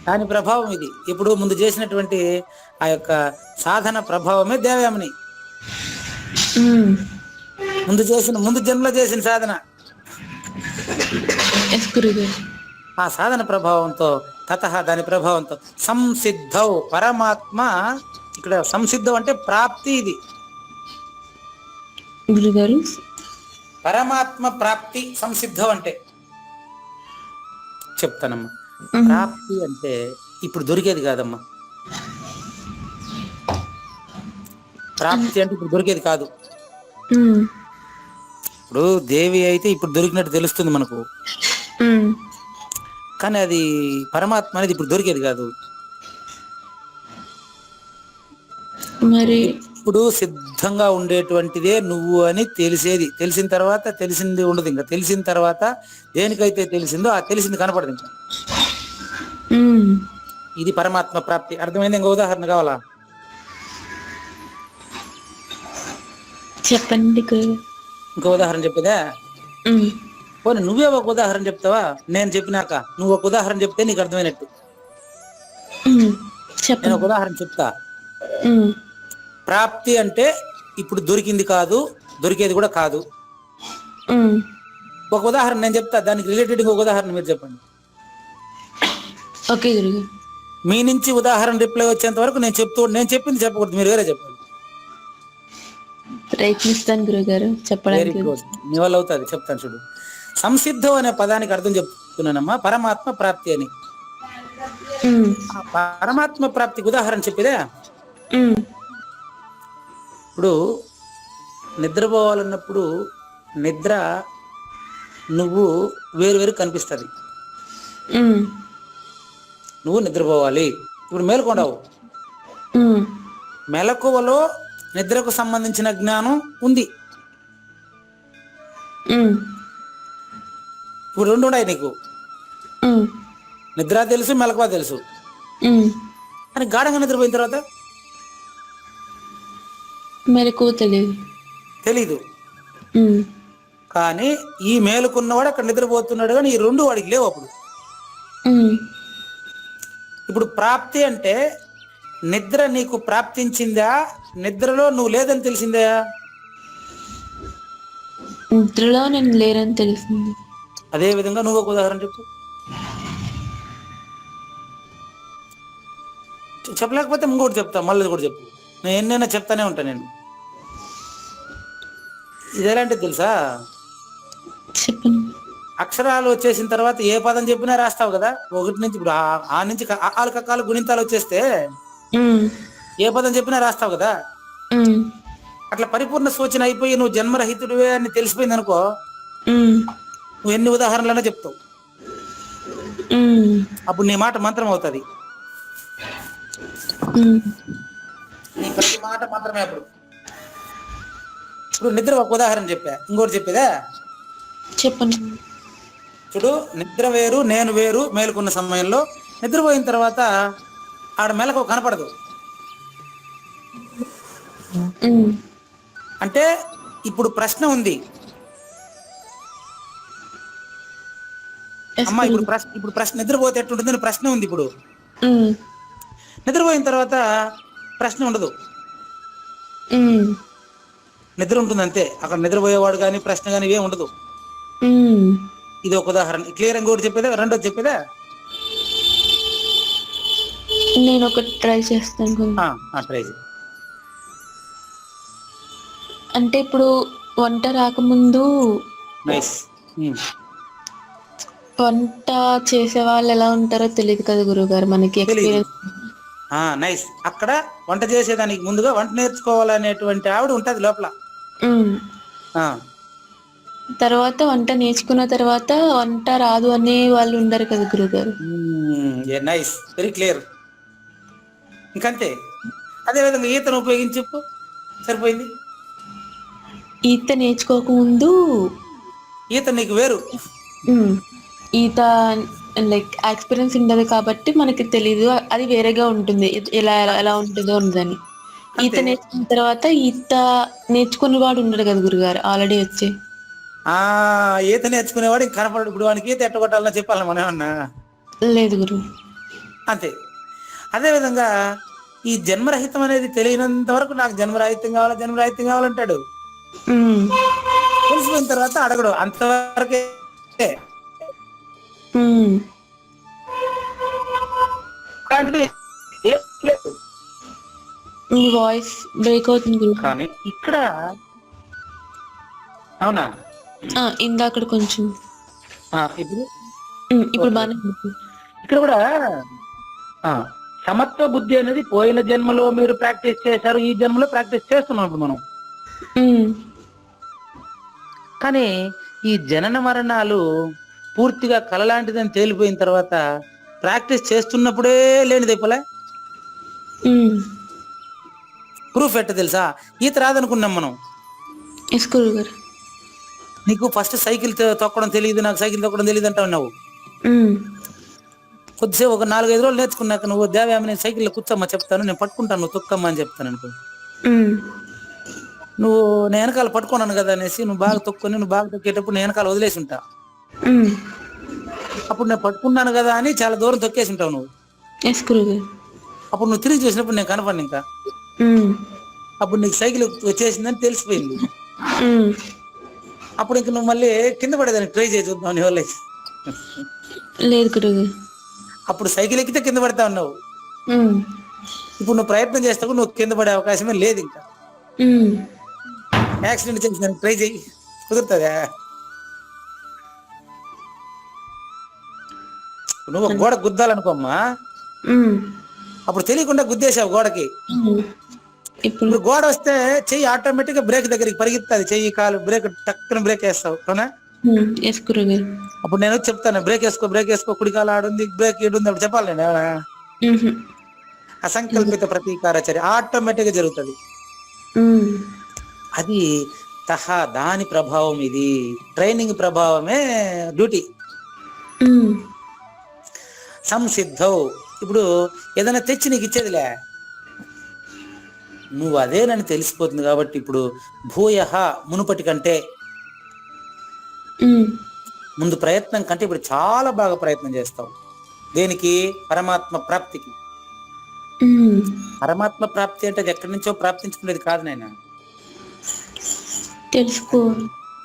Speaker 1: దాని ప్రభావం ఇది. ఇప్పుడు ముందు చేసినటువంటి ఆ యొక్క సాధన ప్రభావమే దేవయామిని, ముందు జన్మలో చేసిన సాధన.
Speaker 4: ఎస్ గురుగారు.
Speaker 1: ఆ సాధన ప్రభావంతో తతః దాని ప్రభావంతో సంసిద్ధౌ పరమాత్మ. ఇక్కడ సంసిద్ధం అంటే ప్రాప్తి. ఇది
Speaker 4: గురుగారు
Speaker 1: పరమాత్మ ప్రాప్తి. సంసిద్ధం అంటే చెప్తానమ్మా. ప్రాప్తి అంటే ఇప్పుడు దొరికేది కాదమ్మా. ప్రాప్తి అంటే ఇప్పుడు దొరికేది కాదు. ఇప్పుడు దేవి అయితే ఇప్పుడు దొరికినట్టు తెలుస్తుంది మనకు, కానీ అది పరమాత్మ అనేది ఇప్పుడు దొరికేది కాదు.
Speaker 4: మరి
Speaker 1: ఇప్పుడు సిద్ధంగా ఉండేటువంటిదే నువ్వు అని తెలిసేది. తెలిసిన తర్వాత తెలిసింది ఉండదు. ఇంకా తెలిసిన తర్వాత దేనికైతే తెలిసిందో ఆ తెలిసింది కనపడదు ఇంకా. ఇది పరమాత్మ ప్రాప్తి. అర్థమైంది? ఇంకా ఉదాహరణ కావాలా?
Speaker 4: చెప్పండి.
Speaker 1: ఇంకో ఉదాహరణ చెప్పేదా? పోనీ నువ్వే ఒక ఉదాహరణ చెప్తావా? నేను చెప్పినాక నువ్వు ఒక ఉదాహరణ చెప్తే నీకు అర్థమైనట్టు. నేను ఒక ఉదాహరణ చెప్తా. ప్రాప్తి అంటే ఇప్పుడు దొరికింది కాదు, దొరికేది కూడా కాదు. ఒక ఉదాహరణ నేను చెప్తా, దానికి రిలేటెడ్ ఒక ఉదాహరణ మీరు చెప్పండి.
Speaker 4: ఓకే గురుగారు.
Speaker 1: మీ నుంచి ఉదాహరణ రిప్లై వచ్చేంత వరకు నేను చెప్పింది చెప్పకూడదు, మీరు వేరే చెప్పండి.
Speaker 4: ప్రయత్నిస్తాను గురుగారు చెప్పడానికి.
Speaker 1: వెరీ గుడ్, మీ వల్ల అవుతుంది. చెప్తాను చూడు. సంసిద్ధం అనే పదానికి అర్థం చెప్తున్నానమ్మా, పరమాత్మ ప్రాప్తి అని. పరమాత్మ ప్రాప్తికి ఉదాహరణ చెప్పేదే. ఇప్పుడు నిద్రపోవాలన్నప్పుడు నిద్ర నువ్వు వేరు కనిపిస్తుంది. నువ్వు నిద్రపోవాలి, ఇప్పుడు మేలుకొండవు. మెలకువలో నిద్రకు సంబంధించిన జ్ఞానం ఉంది. ఇప్పుడు రెండు ఉన్నాయి నీకు, నిద్ర తెలుసు, మెలకువ తెలుసు. కానీ గాఢంగా నిద్రపోయిన తర్వాత
Speaker 4: మెలకువ తెలీదు. కానీ ఈ మేలుకున్నవాడు అక్కడ నిద్రపోతున్నాడు, కానీ ఈ రెండు వాడికి లేవు అప్పుడు. ఇప్పుడు ప్రాప్తి అంటే నిద్ర నీకు ప్రాప్తించిందా, నిద్రలో నువ్వు లేదని తెలిసిందా? నిద్రలో నేను లేరని తెలిసింది.
Speaker 1: అదే విధంగా నువ్వు ఒక ఉదాహరణ చెప్పు. చెప్పలేకపోతే ఇంకోటి చెప్తా, మళ్ళీ కూడా చెప్పు. నేను ఎన్నైనా చెప్తానే ఉంటాను నేను. ఇది ఎలాంటిది తెలుసా?
Speaker 4: చెప్పండి.
Speaker 1: అక్షరాలు వచ్చేసిన తర్వాత ఏ పదం చెప్పినా రాస్తావు కదా. ఒకటి నుంచి ఇప్పుడు ఆ నుంచి ఆలు కక్కాలు గుణింతాలు వచ్చేస్తే ఏ పదం చెప్పినా రాస్తావు కదా. అట్లా పరిపూర్ణ సూచన అయిపోయి నువ్వు జన్మరహితుడివే అని తెలిసిపోయింది అనుకో, నువ్వు ఎన్ని ఉదాహరణలైనా చెప్తావు. అప్పుడు నీ మాట మంత్రం అవుతుంది. నీ ప్రతి మాట మంత్రమే. అప్పుడు ఇప్పుడు నిద్ర ఒక ఉదాహరణ చెప్పా, ఇంకోటి చెప్పేదా?
Speaker 4: చెప్పండి.
Speaker 1: చూడు, నిద్ర వేరు నేను వేరు. మేలుకున్న సమయంలో నిద్రపోయిన తర్వాత ఆడ మెలకు కనపడదు. అంటే ఇప్పుడు ప్రశ్న ఉంది అమ్మా. ఇప్పుడు ప్రశ్న నిద్రపోతే ఎట్లుంటుంది? ప్రశ్న ఉంది. ఇప్పుడు నిద్రపోయిన తర్వాత ప్రశ్న ఉండదు. నిద్ర ఉంటుంది అంతే. అక్కడ నిద్రపోయేవాడు కానీ ప్రశ్న కానీ ఇవే ఉండదు. ఇది ఒక ఉదాహరణ. క్లియర్ ఇంకోటి చెప్పేదా, రెండోది చెప్పేదా?
Speaker 3: నేను ఒకటి ట్రై చేస్తాను.
Speaker 1: ట్రై చేయి.
Speaker 3: అంటే ఇప్పుడు వంట రాకముందు
Speaker 1: నైస్.
Speaker 3: వంట చేసే వాళ్ళు ఎలా ఉంటారో తెలియదు కదా గురువుగారు, మనకి ఎక్స్పీరియన్స్.
Speaker 1: నైస్. అక్కడ వంట చేసేదానికి ముందుగా వంట నేర్చుకోవాలనేటువంటి ఆవిడ ఉంటది లోపల.
Speaker 3: తర్వాత వంట నేర్చుకున్న తర్వాత వంట రాదు అనే వాళ్ళు ఉండరు కదా గురువుగారు.
Speaker 1: Nice, very clear. ఇంకంతే. అదే విధంగా ఈతను ఉపయోగించి చెప్పు, సరిపోయింది.
Speaker 3: ఈత నేర్చుకోకముందు
Speaker 1: ఈత నీకు వేరు.
Speaker 3: ఈత లైక్ ఎక్స్పీరియన్స్ ఉండదు కాబట్టి మనకి తెలీదు, అది వేరేగా ఉంటుంది, ఎలా ఎలా ఉంటుందో ఉండదని. ఈత నేర్చుకున్న తర్వాత ఈత నేర్చుకునే వాడు ఉండడు కదా గురుగారు, ఆల్రెడీ వచ్చి.
Speaker 1: ఈత నేర్చుకునేవాడు ఇంక కనపడడు. ఇప్పుడు వానికి ఈత ఎట్టగొట్టాలని చెప్పాలి మనం ఏమన్నా?
Speaker 3: లేదు గురు.
Speaker 1: అంతే. అదే విధంగా ఈ జన్మరహితం అనేది తెలియనంత వరకు నాకు జన్మరాహిత్యం కావాలి, జన్మరాహిత్యం కావాలంటాడు. తెలిసిపోయిన తర్వాత అడగడు, అంతవరకే.
Speaker 3: మీ వాయిస్ బ్రేక్ అవుతుంది
Speaker 1: కానీ ఇక్కడ అవునా,
Speaker 3: ఇందాక కొంచెం. ఇప్పుడు బాగా.
Speaker 1: ఇక్కడ కూడా సమత్వ బుద్ధి అనేది పోయిన జన్మలో మీరు ప్రాక్టీస్ చేశారు, ఈ జన్మలో ప్రాక్టీస్ చేస్తున్నాం ఇప్పుడు మనం. కానీ ఈ జనన మరణాలు పూర్తిగా కలలాంటిదని తేలిపోయిన తర్వాత ప్రాక్టీస్ చేస్తున్నప్పుడే లేనిది అయిపోలే. ప్రూఫ్ ఎట్ట తెలుసా? ఈత రాదనుకున్నాం మనం. నీకు ఫస్ట్ సైకిల్ తొక్కడం తెలియదు, నాకు సైకిల్ తొక్కడం తెలియదు అంటా ఉన్నావు. కొద్దిసేపు ఒక 4-5 రోజులు నేర్చుకున్నాక నువ్వు దేవ్యామ నేను సైకిల్లో కూర్చోమ్మా చెప్తాను, నేను పట్టుకుంటాను, నువ్వు తొక్కమ్మా అని చెప్తాను అనుకో. నువ్వు నేను వెనకాల పట్టుకున్నాను కదా అనేసి నువ్వు బాగా తొక్కుని నువ్వు బాగా తొక్కేటప్పుడు నేను వెనకాల వదిలేసి ఉంటా. అప్పుడు నేను పట్టుకున్నాను కదా అని చాలా దూరం తొక్కేసి ఉంటావు నువ్వు. అప్పుడు నువ్వు తిరిగి చూసినప్పుడు నేను కనపడి ఇంకా అప్పుడు నీకు సైకిల్ వచ్చేసిందని తెలిసిపోయింది. అప్పుడు ఇంక నువ్వు మళ్ళీ కింద పడేదానికి ట్రై చేసి చూద్దాం నీ వల్ల.
Speaker 3: లేదు,
Speaker 1: అప్పుడు సైకిల్ ఎక్కితే కింద పడతా ఉన్నావు. ఇప్పుడు నువ్వు ప్రయత్నం చేస్తావు, నువ్వు కింద పడే అవకాశమే లేదు. ఇంకా యాక్సిడెంట్ చేసి ట్రై చేయి, కుదురుతుందా? నువ్వు గోడ గుద్దాలనుకోమ్మా, అప్పుడు తెలియకుండా గుద్దేశావు గోడకి. ఇప్పుడు గోడ వస్తే చెయ్యి ఆటోమేటిక్ గా బ్రేక్ దగ్గరికి పరిగెత్తాది, చెయ్యి కాలు బ్రేక్ టక్కున బ్రేక్ వేస్తావు అవునా? అప్పుడు నేను చెప్తాను బ్రేక్ వేసుకో కుడి కాలు ఆడుంది, బ్రేక్ ఏడుంది, అప్పుడు చెప్పాలి నేను ఏమన్నా? అసంకల్పిత ప్రతీకార చర్య ఆటోమేటిక్ గా జరుగుతుంది. అది దాని ప్రభావం. ఇది ట్రైనింగ్ ప్రభావమే డ్యూటీ. సంసిద్ధౌ. ఇప్పుడు ఏదైనా తెచ్చి నీకు ఇచ్చేదిలే, నువ్వు అదేనని తెలిసిపోతుంది కాబట్టి ఇప్పుడు భూయః మునుపటి కంటే ముందు ప్రయత్నం కంటే ఇప్పుడు చాలా బాగా ప్రయత్నం చేస్తావు. దేనికి? పరమాత్మ ప్రాప్తికి. పరమాత్మ ప్రాప్తి అంటే అది ఎక్కడి నుంచో ప్రాప్తించుకునేది కాదు నాయన,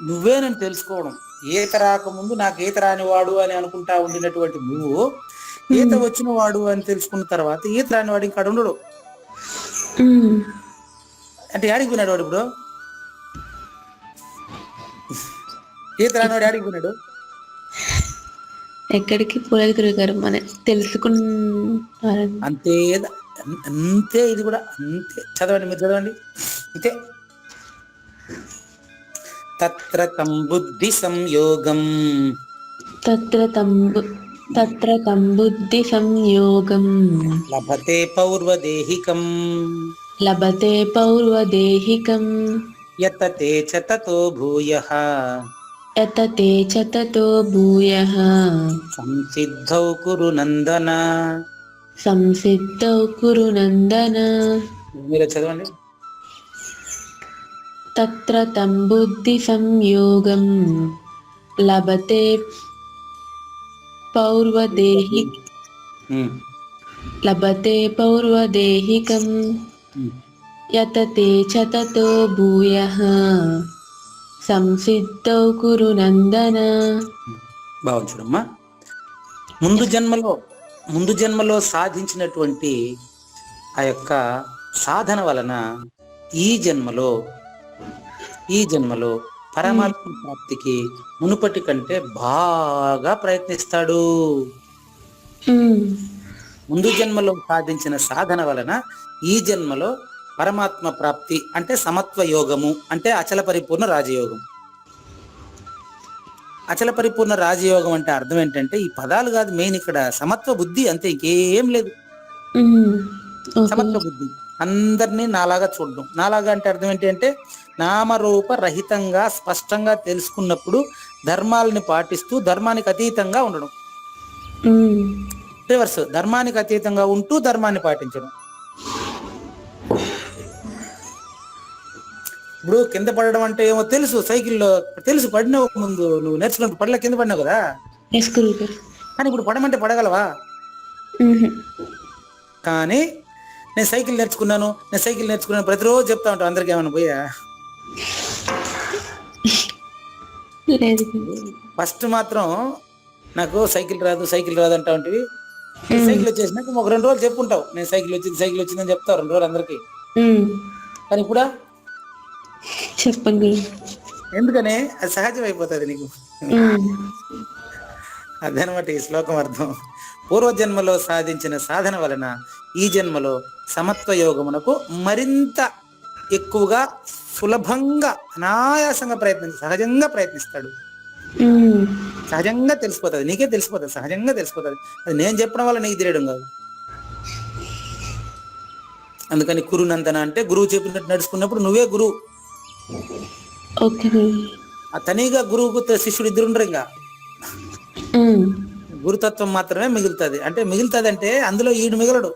Speaker 1: నువ్వేనని తెలుసుకోవడం. ఈత రాకముందు నాకు ఈత రానివాడు అని అనుకుంటా ఉండినటువంటి నువ్వు ఈత వచ్చిన వాడు అని తెలుసుకున్న తర్వాత ఈత రానివాడు ఇంకా ఉండడు. అంటే యాడికి పోయినాడు వాడు? ఇప్పుడు ఈత రానివాడు యాడికి పోయినాడు?
Speaker 3: ఎక్కడికి పోలేదు గురుగారు, మన తెలుసుకున్నారు
Speaker 1: అంతే. అంతే ఇది కూడా అంతే. చదవండి, మీరు చదవండి. అంతే. తత్ర తం బుద్ధి సంయోగం లభతే పౌర్వదేహికం యతతే చ తతో భూయః సంసిద్ధౌ కురు నందన. మీరు చదవండి.
Speaker 3: తత్ర తం బుద్ధి సంయోగం లభతే పౌర్వదేహికం యతతే చ తతో భూయః సంసిద్ధౌ కురు నందన.
Speaker 1: బాగుంది చూడమ్మా. ముందు జన్మలో సాధించినటువంటి ఆ యొక్క సాధన వలన ఈ జన్మలో పరమాత్మ ప్రాప్తికి మునుపటి కంటే బాగా ప్రయత్నిస్తాడు. ముందు జన్మలో సాధించిన సాధన వలన ఈ జన్మలో పరమాత్మ ప్రాప్తి అంటే సమత్వ యోగము, అంటే అచల పరిపూర్ణ రాజయోగం. అచల పరిపూర్ణ రాజయోగం అంటే అర్థం ఏంటంటే ఈ పదాలు కాదు మెయిన్, ఇక్కడ సమత్వ బుద్ధి, అంతే, ఇంకేం లేదు. సమత్వ బుద్ధి, అందరినీ నాలాగా చూడడం. నాలాగా అంటే అర్థం ఏంటి అంటే నామరూప రహితంగా స్పష్టంగా తెలుసుకున్నప్పుడు ధర్మాలని పాటిస్తూ ధర్మానికి అతీతంగా ఉండడం. రివర్స్, ధర్మానికి అతీతంగా ఉంటూ ధర్మాన్ని పాటించడం. ఇప్పుడు కింద పడడం అంటే ఏమో తెలుసు, సైకిల్లో తెలుసు, పడినావు ముందు నువ్వు నేర్చుకున్నప్పుడు పడలే, కింద పడినావు కదా. కానీ ఇప్పుడు పడమంటే పడగలవా? కానీ నేను సైకిల్ నేర్చుకున్నాను ప్రతిరోజు చెప్తా ఉంటాను అందరికి. ఏమన్నా పోయా ఫస్ట్ మాత్రం నాకు సైకిల్ రాదు అంటా ఉంటివి. సైకిల్ వచ్చేసినాక ఒక 2 రోజులు చెప్పుంటావు, నేను సైకిల్ వచ్చిందని చెప్తావు 2 రోజులు అందరికి. కానీ ఇప్పుడా
Speaker 3: చెప్పండి,
Speaker 1: ఎందుకని అది సహజం అయిపోతుంది నీకు. అదనమాట ఈ శ్లోకం అర్థం. పూర్వజన్మలో సాధించిన సాధన వలన ఈ జన్మలో సమత్వ యోగమునకు మరింత ఎక్కువగా సులభంగా అనాయాసంగా సహజంగా ప్రయత్నిస్తాడు. సహజంగా తెలిసిపోతుంది, నీకే తెలిసిపోతుంది, సహజంగా తెలిసిపోతుంది. అది నేను చెప్పడం వల్ల నీకు తెలియడం కాదు. అందుకని కురునందన అంటే గురువు చెప్పినట్టు నడుచుకున్నప్పుడు నువ్వే గురువు. తనిగా గురువుకు శిష్యుడు 2 ఉండరు. ఇంకా గురుతత్వం మాత్రమే మిగులుతుంది. అంటే మిగులుతుంది అంటే అందులో ఈడు మిగలడు.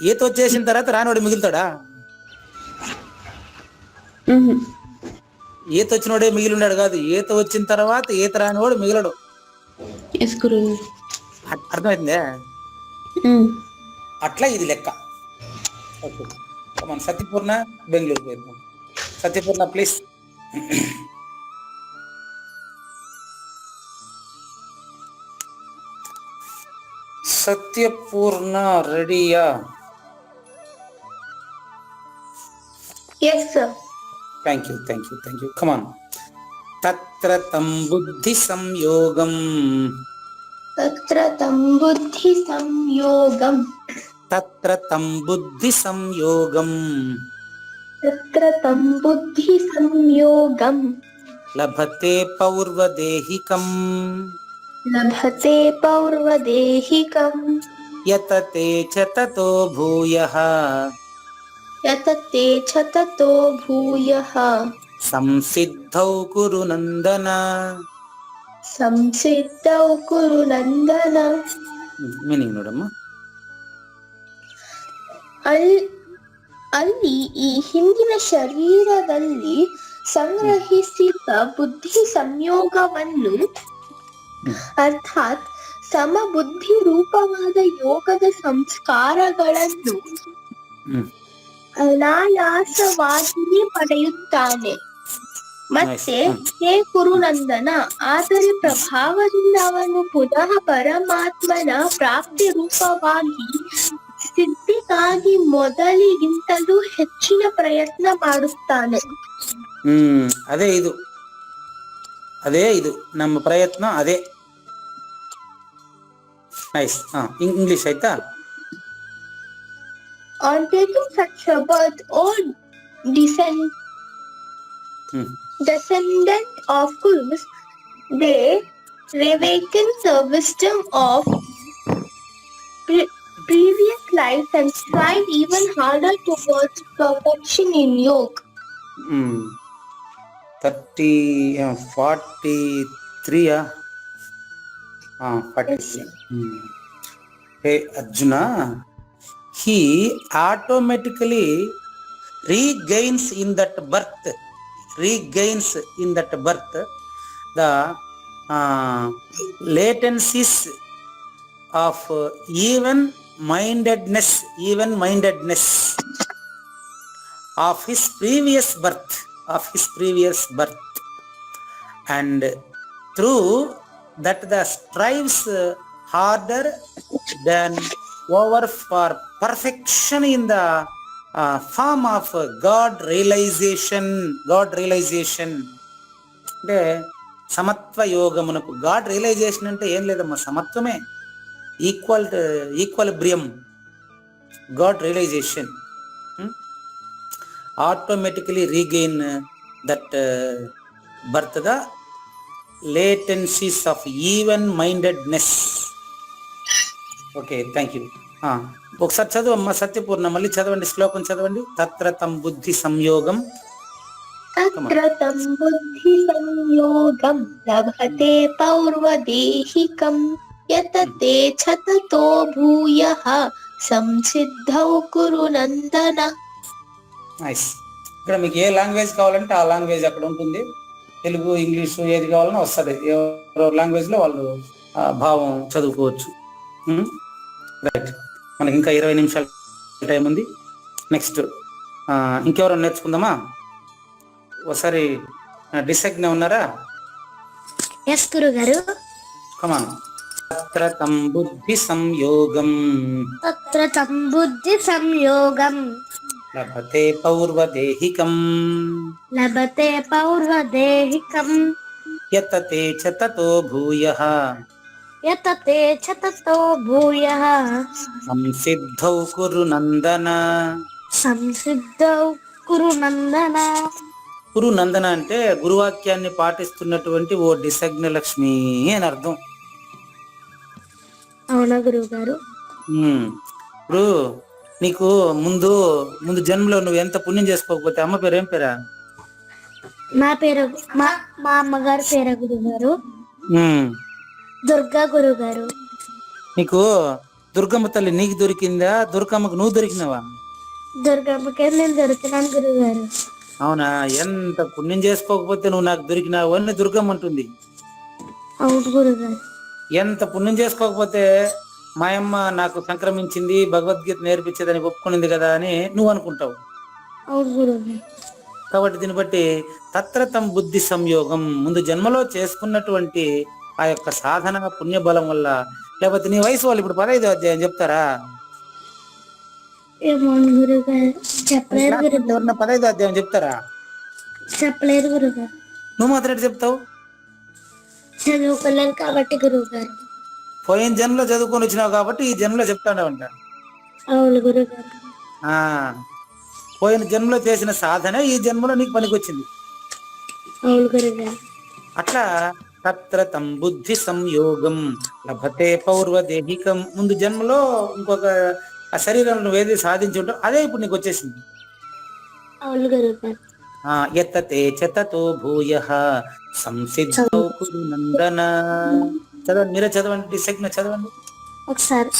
Speaker 1: ఈత వచ్చేసిన తర్వాత రానివాడు మిగులుతాడా? ఈత వచ్చినోడే మిగిలి ఉన్నాడు కాదు, ఈత వచ్చిన తర్వాత ఈత రానివాడు మిగలడు. అర్థమైందే? అట్లా ఇది లెక్క. ఓకే, మన సత్యపూర్ణ బెంగళూరు పోయిందాం. సత్యపూర్ణ ప్లీజ్. సత్యపూర్ణ రెడీయా?
Speaker 5: Yes, sir.
Speaker 1: Thank you. Come on. తత్ర తం బుద్ధి సంయోగం
Speaker 5: తత్ర తం బుద్ధి సంయోగం
Speaker 1: లభతే పౌర్వదేహికం యతతే చ తతో భూయః సంసిద్ధౌ కురు నందన. మీనింగ్ ನೋಡಮ್ಮ.
Speaker 5: ಅಲ್ಲಿ ಈ ಹಿಂದಿನ ಶರೀರದಲ್ಲಿ ಸಂಗ್ರಹಿಸಿದ ಬುದ್ಧಿ ಸಂಯೋಗವನ್ನು ಅರ್ಥಾತ್ ಸಮಬುದ್ಧಿ ರೂಪವಾದ ಯೋಗದ ಸಂಸ್ಕಾರಗಳನ್ನು ಅನಾಯಾಸವಾಗಿ ಪಡೆಯುತ್ತಾನೆ. ಮತ್ತೆ ಹೇ ಕುರುನಂದನ, ಆದರೆ ಪ್ರಭಾವದಿಂದ ಅವನು ಪುನಃ ಪರಮಾತ್ಮನ ಪ್ರಾಪ್ತಿ ರೂಪವಾಗಿ ಸಿದ್ಧಿಗಾಗಿ ಮೊದಲಿಗಿಂತಲೂ ಹೆಚ್ಚಿನ ಪ್ರಯತ್ನ ಮಾಡುತ್ತಾನೆ.
Speaker 1: ಅದೇ ಇದು ನಮ್ಮ ಪ್ರಯತ್ನ, ಅದೇ. ನೈಸ್. ಇಂಗ್ಲಿಷ್ ಆಯ್ತಾ?
Speaker 5: On taking such a birth, or descendant of Kurus, they reawaken the wisdom of previous lives and strive even harder towards perfection in yoga.
Speaker 1: 43 43. Hey Arjuna, he automatically regains in that birth the latencies of even mindedness, even mindedness of his previous birth, and through that the strives harder than over for perfection in the form of God realization. అంటే సమత్వ యోగమునకు గాడ్ రియలైజేషన్ అంటే ఏం లేదమ్మా, సమత్వమే, equilibrium, God realization. automatically regain that birth, the latencies of even mindedness. Okay, thank you. ఒకసారి చదువు అమ్మ సత్యపూర్ణ, మళ్ళీ చదవండి, శ్లోకం చదవండి. తత్ర తం బుద్ధి సంయోగం,
Speaker 5: తత్ర తం బుద్ధి సంయోగం లభతే పౌర్వదేహికం యతతే చతతో భూయః సంసిద్ధౌ కురు నందన.
Speaker 1: నైస్. ఇక్కడ మీకు ఏ లాంగ్వేజ్ కావాలంటే ఆ లాంగ్వేజ్ అక్కడ ఉంటుంది. తెలుగు, ఇంగ్లీషు ఏది కావాలన్నా వస్తుంది. ఎవరో లాంగ్వేజ్లో వాళ్ళు భావం చదువుకోవచ్చు. రైట్, మనకి ఇంకా 20 నిమిషాలు టైం ఉంది. నెక్స్ట్ ఇంకెవరైనా నేర్చుకుందామా? ఒకసారి డిసైగ్న ఉన్నారా?
Speaker 2: ఎస్ గురుగారు.
Speaker 1: కమాన్. తత్ర తం బుద్ధి సంయోగం లభతే పౌర్వదేహికం యతతే చ తతో భూయః సంసిద్ధౌ కురు నందన. కురు నందన అంటే గురువాక్యాన్ని పాటిస్తున్నటువంటి ఓ డిసగ్న లక్ష్మి అని అర్థం.
Speaker 2: అవునా గురువు గారు?
Speaker 1: ఇప్పుడు నీకు ముందు జన్మలో నువ్వు ఎంత పుణ్యం చేసుకోకపోతే అమ్మ పేరు ఏం పేరా?
Speaker 2: మా పేరు మా అమ్మగారు పేరు గురుగారు దుర్గా గురుగారు.
Speaker 1: నీకు దుర్గమ్మ తల్లి నీకు దొరికిందా? దుర్గమ్మకు నువ్వు దొరికినావా?
Speaker 2: దుర్గమ్మకే నేను దొరికినాను గురుగారు.
Speaker 1: అవునా? ఎంత పుణ్యం చేసుకోకపోతే నువ్వు నాకు దొరికినావు అని దుర్గమ్మ ఉంటుంది.
Speaker 2: అవును గురుగారు.
Speaker 1: ఎంత పుణ్యం చేసుకోకపోతే మా అమ్మ నాకు సంక్రమించింది, భగవద్గీత నేర్పించేదని ఒప్పుకునింది కదా అని నువ్వు అనుకుంటావు.
Speaker 2: అవును గురుగారు.
Speaker 1: కాబట్టి దీన్ని బట్టి తత్ర తం బుద్ధి సంయోగం, ముందు జన్మలో చేసుకున్నటువంటి ఆ యొక్క సాధన పుణ్య బలం వల్ల. లేకపోతే నీ వయసు వాళ్ళు ఇప్పుడు 15వ అధ్యాయం చెప్తారా?
Speaker 2: ఏమో గురుగారు, చెప్పలేదు గురుగారు.
Speaker 1: ఎవరన్నా 15వ అధ్యాయం చెప్తారా?
Speaker 2: చెప్పలేదు గురుగారు.
Speaker 1: నువ్వు మాత్రం ఎట్లా చెప్తావు?
Speaker 2: చదువుకోలేదు కాబట్టి గురుగారు.
Speaker 1: పోయిన జన్మలో చదువుకొని వచ్చినావు కాబట్టి ఈ జన్మలో చెప్తాడవంట.
Speaker 2: అవును గురుగారు.
Speaker 1: పోయిన జన్మలో చేసిన సాధన ఈ జన్మలో నీకు పనికొచ్చింది.
Speaker 2: అవును గురుగారు.
Speaker 1: అట్లా తత్ర తం బుద్ధి సంయోగం లభతే పౌర్వదేహికం, ముందు జన్మలో ఇంకొక ఆ శరీరంలో నువ్వు ఏది సాధించి ఉంటావు అదే ఇప్పుడు నీకు వచ్చేసింది.
Speaker 2: అవును గురుగారు.
Speaker 1: యతతే చ తతో భూయః సంసిద్ధౌ కురు నందన. చదవండి, మీరే చదవండి, డిసెగ్న చదవండి
Speaker 2: ఒకసారి.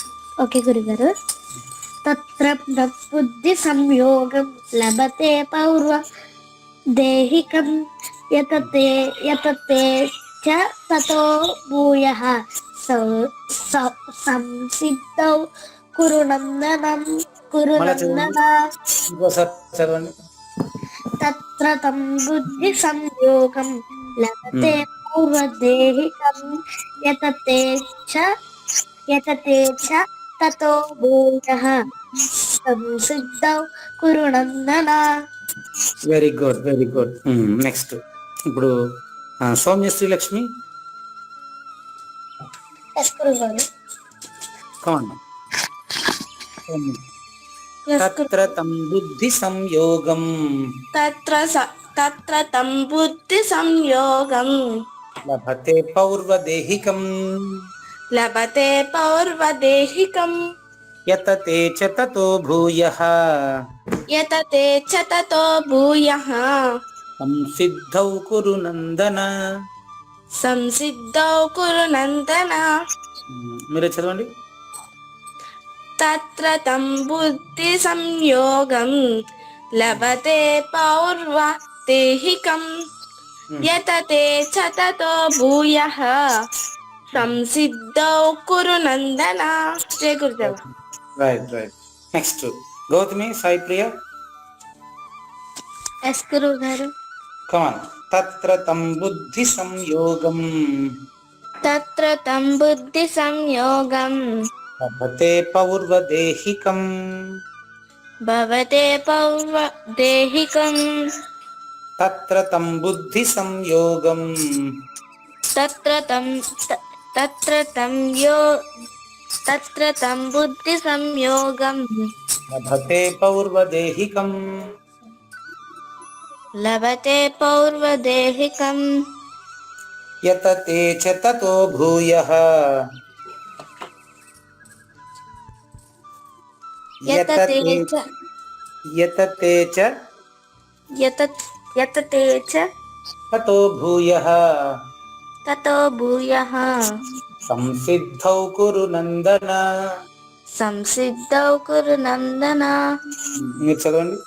Speaker 2: ఓకే గురుగారు. తత్ర బుద్ధి సంయోగం లభతే పౌర్వ దేహికం యతతే చ తతో భూయః సంసిద్ధౌ కురు నందనం.
Speaker 1: ఇంకోసారి చదవండి.
Speaker 2: తత్ర తం బుద్ధి సంయోగం లభతే పౌర్వదేహికం యతతే చ తతో భూయః సంసిద్ధౌ కురు నందన.
Speaker 1: Very good, very good. Next ఇప్పుడు సౌమ్యశ్రీ లక్ష్మి, కమాండ్. తత్ర తం బుద్ధి సంయోగం లభతే పౌర్వదేహికం యతతే చ తతో భూయః సంసిద్ధౌ కురు నందన. మీరే చదవండి.
Speaker 7: తత్ర తం బుద్ధి సంయోగం లభతే పౌర్వదేహికం యతతే చ తతో భూయః సంసిద్ధౌ కురు నందన. జయ గురుదేవ.
Speaker 1: రైట్. నెక్స్ట్ గౌతమి, సాయి ప్రియ,
Speaker 2: ఎస్ గురువు గారు.
Speaker 1: కమాన్. తత్ర తం బుద్ధి సంయోగం
Speaker 2: తత్ర తం బుద్ధి సంయోగం
Speaker 1: లభతే పౌర్వదేహికం.
Speaker 2: భవతే పౌర్వ దేహికం.
Speaker 1: తత్ర తం బుద్ధి సంయోగం
Speaker 2: తత్ర తం బుద్ధి సంయోగం
Speaker 1: లభతే పౌర్వదేహికం.
Speaker 2: లభతే పౌర్వదేహికం.
Speaker 1: యతతే చ తతో భూయః.
Speaker 2: యతతే చ
Speaker 1: యతతే చ
Speaker 2: యతతే చ
Speaker 1: తతో భూయః.
Speaker 2: తతో భూయః.
Speaker 1: సంసిద్ధౌ కురు నందన.
Speaker 2: సంసిద్ధౌ కురు నందన.
Speaker 1: మీరు చదవండి.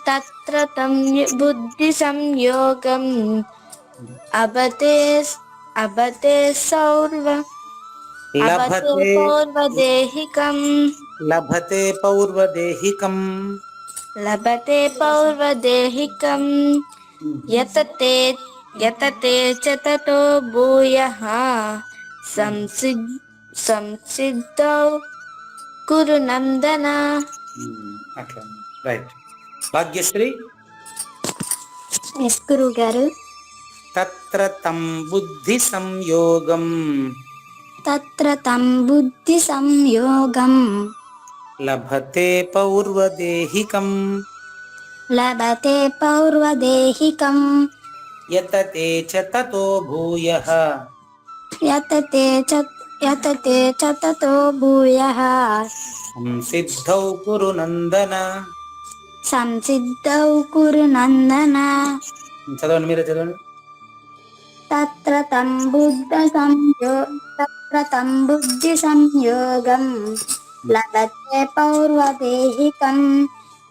Speaker 2: తత్ర తం బుద్ధి సంయోగం అబతే పౌర్వదేహికం.
Speaker 1: లభతే పౌర్వదేహికం.
Speaker 2: లభతే పౌర్వదేహికం. యతతే చ తతో భూయః. సంసిద్ధౌ కురు నందన.
Speaker 1: అట్లా రైట్. భాగ్యశ్రీ.
Speaker 2: ఎస్ గురువు గారు.
Speaker 1: తత్ర తం బుద్ధి సంయోగం
Speaker 2: తత్ర తం బుద్ధి సంయోగం
Speaker 1: లభతే పౌర్వదేహికం.
Speaker 2: లభతే పౌర్వదేహికం.
Speaker 1: యతతే చ తతో భూయః.
Speaker 2: యతతే చ తతో భూయః.
Speaker 1: సంసిద్ధౌ కురు నందన.
Speaker 2: సంసిద్ధౌ కురు నందన.
Speaker 1: చదవండి, మీరే చదవండి.
Speaker 2: తత్ర తం బుద్ధి సంయోగం లభతే పౌర్వదేహికం.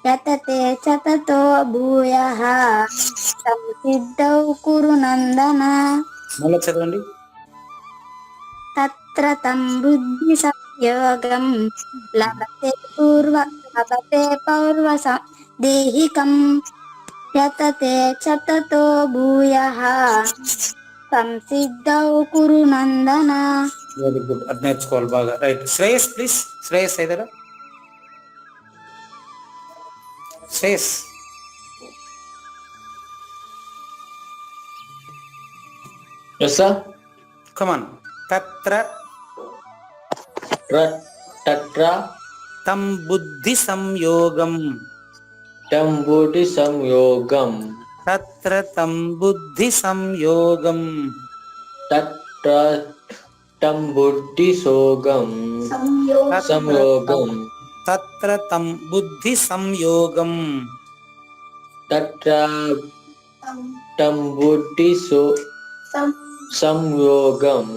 Speaker 2: యతతే చ తతో భూయః. సంసిద్ధౌ కురు నందన.
Speaker 1: మళ్ళీ చదవండి.
Speaker 2: తత్ర తం బుద్ధి సంయోగం లభతే పౌర్వ దేహికం. యతతే చ తతో భూయః. సంసిద్ధౌ కురు నందన.
Speaker 1: Very good. అది నేర్చుకోవాలి బాగా. రైట్. శ్రేయస్ ప్లీజ్. శ్రేయస్ ఎదరా. శ్రేయస్.
Speaker 6: Yes, sir.
Speaker 1: కమాన్. తత్ర
Speaker 6: Tatra
Speaker 1: తం బుద్ధి సంయోగం.
Speaker 6: tam buddhi samyogam.
Speaker 1: తత్ర తం బుద్ధి సంయోగం.
Speaker 6: Tatra tam buddhi sogam. Samyogam.
Speaker 1: తత్ర తం బుద్ధి సంయోగం.
Speaker 6: Tatra tam buddhi samyogam.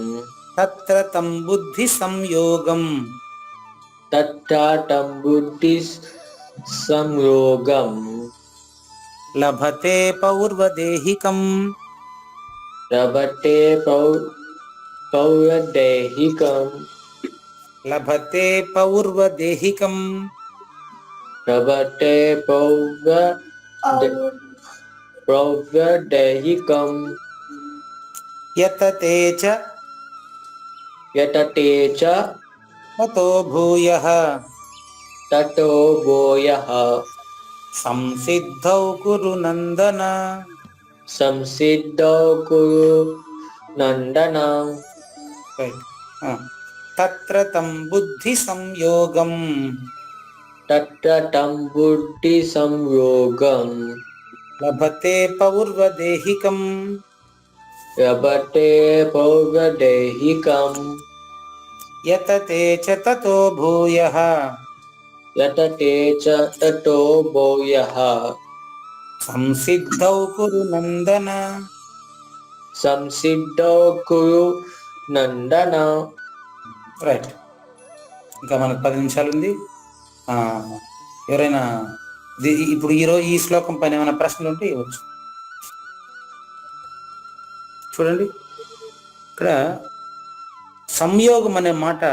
Speaker 1: తత్ర తం బుద్ధి సంయోగం.
Speaker 6: Tatra tam buddhi samyogam.
Speaker 1: లభతే పౌర్వదేహికం.
Speaker 6: Rabate paudehikam.
Speaker 1: లభతే పౌర్వదేహికం.
Speaker 6: Rabate paudehikam.
Speaker 1: యతతే చ
Speaker 6: Yatate cha
Speaker 1: తతో భూయః.
Speaker 6: tato boyaha.
Speaker 1: సంసిద్ధౌ కురు నందన.
Speaker 6: Samsiddho kuru nandana.
Speaker 1: రైట్. తత్ర తం బుద్ధి సంయోగం.
Speaker 6: Tatra tam buddhi samyogam.
Speaker 1: లభతే పౌర్వదేహికం.
Speaker 6: Rabate paudehikam.
Speaker 1: యతతే చ తతో భూయః.
Speaker 6: Yatate cha tato boyaha.
Speaker 1: సంసిద్ధౌ కురు నందన.
Speaker 6: Samsiddho kuru nandana.
Speaker 1: రైట్. ఇంకా మనకు 10 నిమిషాలు ఉంది. ఎవరైనా ఇప్పుడు ఈరోజు ఈ శ్లోకం పైన ఏమైనా ప్రశ్నలు ఉంటే ఇవ్వచ్చు. చూడండి, ఇక్కడ సంయోగం అనే మాట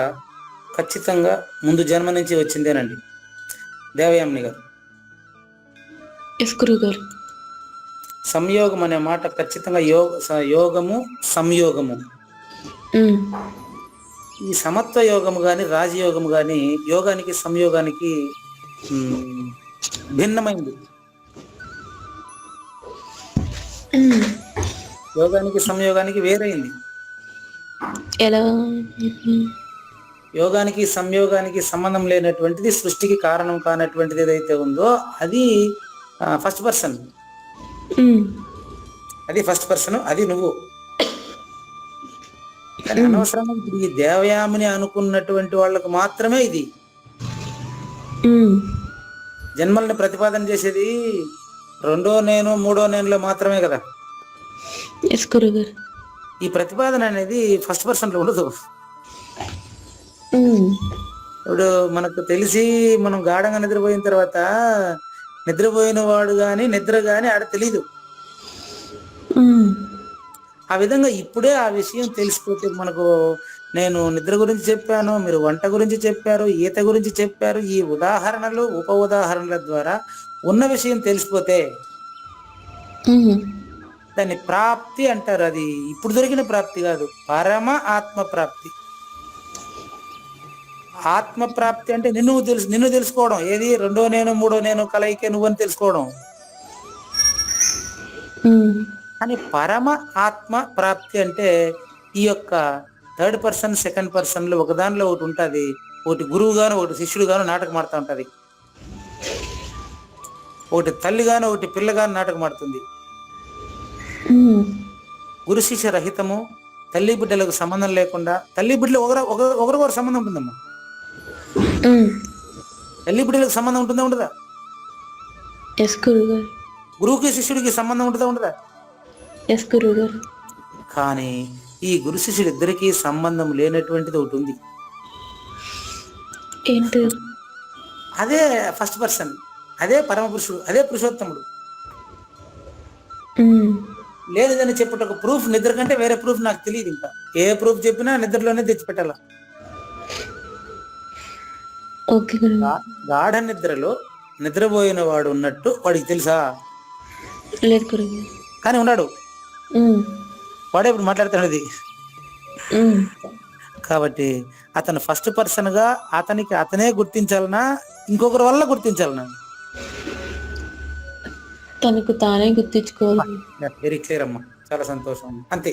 Speaker 1: ఖచ్చితంగా ముందు జన్మ నుంచి వచ్చిందేనండి దేవయామిని గారు.
Speaker 3: ఎస్ గురుగారు.
Speaker 1: సంయోగం అనే మాట ఖచ్చితంగా యోగము సంయోగము. ఈ సమత్వ యోగము గాని రాజయోగము గాని యోగానికి సంయోగానికి భిన్నమైంది. యోగానికి సంయోగానికి వేరైంది.
Speaker 3: ఎలా?
Speaker 1: యోగానికి సంయోగానికి సంబంధం లేనటువంటిది, సృష్టికి కారణం కానటువంటిది ఏదైతే ఉందో అది ఫస్ట్ పర్సన్. అది ఫస్ట్ పర్సన్, అది నువ్వు. కానీ అనవసరంగా ఇప్పుడు ఈ దేవయామిని అనుకున్నటువంటి వాళ్ళకు మాత్రమే ఇది జన్మల్ని ప్రతిపాదన చేసేది రెండో నేను మూడో నేనులో మాత్రమే కదా. ఈ ప్రతిపాదన అనేది ఫస్ట్ పర్సన్ లో ఉండదు. ఇప్పుడు మనకు తెలిసి మనం గాఢంగా నిద్రపోయిన తర్వాత నిద్రపోయిన వాడు గాని నిద్ర గాని ఆడ తెలీదు. ఆ విధంగా ఇప్పుడే ఆ విషయం తెలిసిపోతే మనకు, నేను నిద్ర గురించి చెప్పాను, మీరు వంట గురించి చెప్పారు, ఈత గురించి చెప్పారు, ఈ ఉదాహరణలు ఉప ఉదాహరణల ద్వారా ఉన్న విషయం తెలిసిపోతే దాన్ని ప్రాప్తి అంటారు. అది ఇప్పుడు దొరికిన ప్రాప్తి కాదు, పరమ ఆత్మ ప్రాప్తి. ఆత్మ ప్రాప్తి అంటే నిన్ను తెలుసుకోవడం. ఏది రెండో నేను మూడో నేను కలయికే నువ్వని తెలుసుకోవడం. కానీ పరమ ఆత్మ ప్రాప్తి అంటే ఈ యొక్క థర్డ్ పర్సన్ సెకండ్ పర్సన్ లో ఒక దానిలో ఒకటి ఉంటుంది. ఒకటి గురువు గాను ఒకటి శిష్యుడు గాను నాటకం ఆడుతూ ఉంటది. ఒకటి తల్లి గాను ఒకటి పిల్లగాను నాటకం ఆడుతుంది. గురు శిష్య రహితము, తల్లి బిడ్డలకు సంబంధం లేకుండా. తల్లి బిడ్డలు ఒకరికొకరు సంబంధం ఉంటుందమ్మా. తల్లి బిడ్డలకు సంబంధం ఉంటుందా ఉండదా? గురువుకి శిష్యుడికి సంబంధం ఉంటుందా ఉండదా? కానీ ఈ గురు శిష్యుడు ఇద్దరికి సంబంధం లేనటువంటిది ఒకటి ఉంది. అదే ఫస్ట్ పర్సన్, అదే పరమ పురుషుడు, అదే పురుషోత్తముడు. లేదని చెప్పట ఒక ప్రూఫ్ నిద్ర కంటే వేరే ప్రూఫ్ నాకు తెలియదు. ఇంకా ఏ ప్రూఫ్ చెప్పినా నిద్రలోనే తెచ్చిపెట్టాల. గాఢ నిద్రలో నిద్రపోయిన వాడు ఉన్నట్టు వాడికి తెలుసా? కానీ ఉన్నాడు. వాడే ఇప్పుడు మాట్లాడుతున్నది. కాబట్టి అతను ఫస్ట్ పర్సన్ గా అతనే గుర్తించాలనా ఇంకొకరి వల్ల గుర్తించాలనా?
Speaker 3: తనకు తానే గుర్తించుకోవాలి.
Speaker 1: వెరీ క్లియర్ అమ్మా, చాలా సంతోషం. అంతే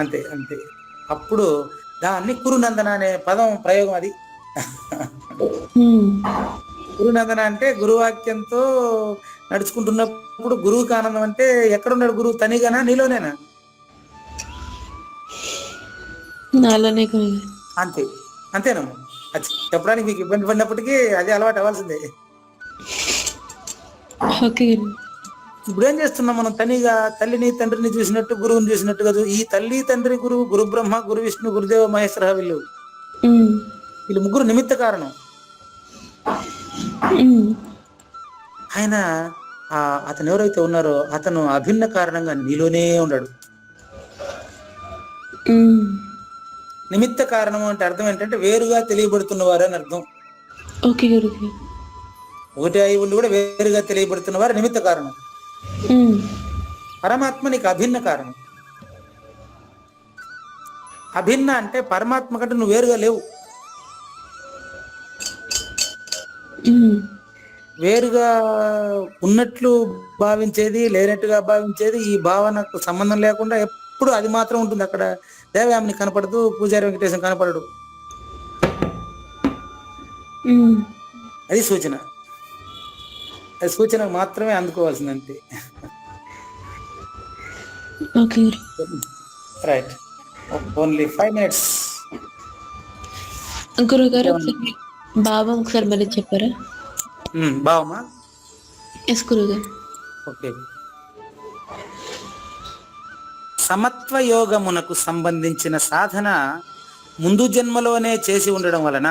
Speaker 1: అంతే అంతే. అప్పుడు దాన్ని కురునందన అనే పదం ప్రయోగం. అది గురునందన అంటే గురువాక్యంతో నడుచుకుంటున్నప్పుడు గురువుకి ఆనందం. అంటే ఎక్కడున్నాడు గురువు? తనిగానా నీలోనేనా?
Speaker 3: నాలోనే.
Speaker 1: అంతే అంతేనమ్మా. అది చెప్పడానికి మీకు ఇబ్బంది పడినప్పటికీ అదే అలవాటు అవ్వాల్సిందే. ఇప్పుడు ఏం చేస్తున్నాం మనం? తనిగా తల్లిని తండ్రిని చూసినట్టు గురువుని చూసినట్టు కాదు. ఈ తల్లి తండ్రి గురువు, గురు బ్రహ్మ గురు విష్ణు గురుదేవ మహేశ్వర, వీళ్ళు ముగ్గురు నిమిత్త కారణం. ఆయన అతను ఎవరైతే ఉన్నారో అతను అభిన్న కారణంగా నీలోనే ఉన్నాడు. నిమిత్త కారణం అంటే అర్థం ఏంటంటే వేరుగా తెలియబడుతున్నవారు అని అర్థం. ఒకటి అయి ఉండి కూడా వేరుగా తెలియబడుతున్నవారు నిమిత్త కారణం. పరమాత్మ నీకు అభిన్న కారణం. అభిన్న అంటే పరమాత్మ కంటే నువ్వు వేరుగా లేవు. వేరుగా ఉన్నట్లు భావించేది, లేనట్టుగా భావించేది, ఈ భావనకు సంబంధం లేకుండా ఎప్పుడు అది మాత్రం ఉంటుంది. అక్కడ దేవయామిని కనపడదు, పూజారి వెంకటేశం కనపడడు. అది సూచన. అది సూచన మాత్రమే అందుకోవాల్సిందంతే. రైట్. Only 5 minutes.
Speaker 3: గురుగారు బాబా ఒకసారి మళ్ళీ చెప్పారా?
Speaker 1: బావమ్మా.
Speaker 3: ఎస్ గురుగారు.
Speaker 1: ఓకే. సమత్వ యోగమునకు సంబంధించిన సాధన ముందు జన్మలోనే చేసి ఉండడం వలన,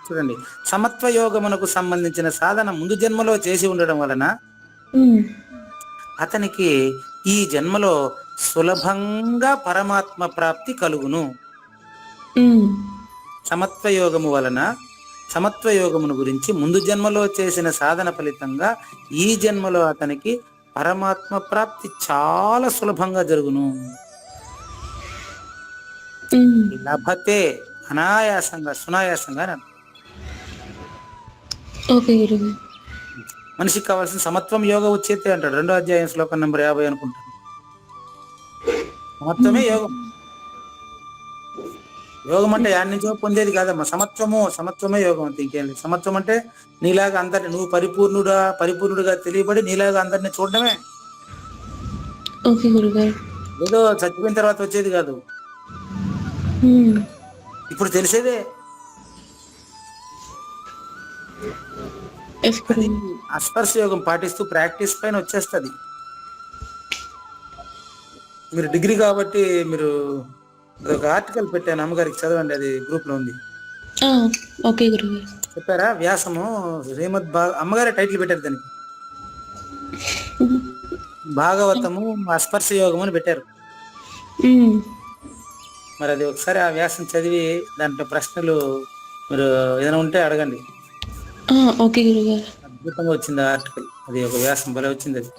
Speaker 1: చూడండి, సమత్వ యోగమునకు సంబంధించిన సాధన ముందు జన్మలో చేసి ఉండడం వలన అతనికి ఈ జన్మలో సులభంగా పరమాత్మ ప్రాప్తి కలుగును. సమత్వ యోగము వలన సమత్వ యోగమును గురించి ముందు జన్మలో చేసిన సాధన ఫలితంగా ఈ జన్మలో అతనికి పరమాత్మ ప్రాప్తి చాలా సులభంగా జరుగును. లభతే అనాయాసంగా సునాయాసంగా అని అర్థం.
Speaker 3: ఓకే గురుగారు.
Speaker 1: మనిషికి కావాల్సిన సమత్వం యోగ ఉచ్యతే అంటాడు 2వ అధ్యాయం శ్లోకం నెంబర్ 50 అనుకుంటాను. సమత్వమే యోగం. యోగం అంటే యాడ్ నుంచో పొందేది కాదమ్మా. సమత్వమే యోగం అంతే, ఇంకేం లేదు. సమత్వం అంటే నీలాగా అందరిని, నువ్వు పరిపూర్ణుడుగా తెలియబడి నీలాగా అందరిని చూడడమే.
Speaker 3: ఓకే గురుగారు.
Speaker 1: ఏదో చచ్చిపోయిన తర్వాత వచ్చేది కాదు, ఇప్పుడు తెలిసేదే. అస్పర్శ యోగం పాటిస్తూ ప్రాక్టీస్ పైన వచ్చేస్తుంది. మీరు డిగ్రీ కాబట్టి మీరు ఒక ఆర్టికల్ పెట్టాను, అమ్మగారికి చదవండి, అది గ్రూప్ లో ఉంది.
Speaker 3: ఓకే గురుగారు.
Speaker 1: చెప్పారా? వ్యాసము అమ్మగారే టైటిల్ పెట్టారు దానికి, భాగవతము అస్పర్శ యోగం అని పెట్టారు. మరి అది ఒకసారి ఆ వ్యాసం చదివి దాంట్లో ప్రశ్నలు మీరు ఏదైనా ఉంటే అడగండి.
Speaker 3: ఓకే గురుగారు.
Speaker 1: అద్భుతంగా వచ్చింది ఆ ఆర్టికల్, అది ఒక వ్యాసం భలే వచ్చింది అది.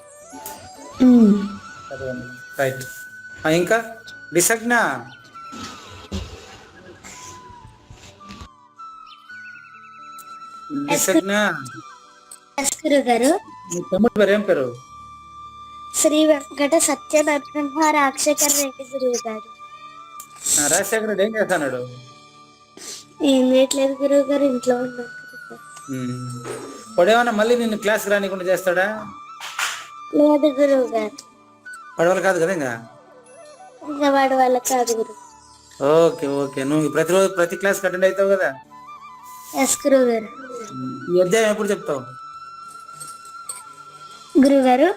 Speaker 1: రైట్. ఇంకా డిసగ్న
Speaker 2: గారు,
Speaker 1: మీ తమ్ముడు పేరు ఏం పేరు?
Speaker 2: శ్రీ వెంకట సత్యనరసింహ రాజశేఖర్ రెడ్డి గురువు గారు.
Speaker 1: రాజశేఖర రెడ్డి ఏం చేస్తున్నాడు?
Speaker 2: ఏం చేయట్లేదు గురువు గారు, ఇంట్లో ఉన్నాడు.
Speaker 1: వాడేమన్నా మళ్ళీ నిన్ను క్లాస్ రానికుండా చేస్తాడా?
Speaker 2: లేదు గురువు గారు,
Speaker 1: వాడు కాదు కదా
Speaker 2: ఇంకా వాడు వాళ్ళ కాదు గురువు.
Speaker 1: ఓకే ఓకే, నువ్వు ప్రతిరోజు ప్రతి క్లాస్ అటెండ్ అవుతావు కదా?
Speaker 2: ఎస్ గురువు గారు.
Speaker 1: ఈ అధ్యాయం ఎప్పుడు చెప్తావు
Speaker 2: గురువు గారు?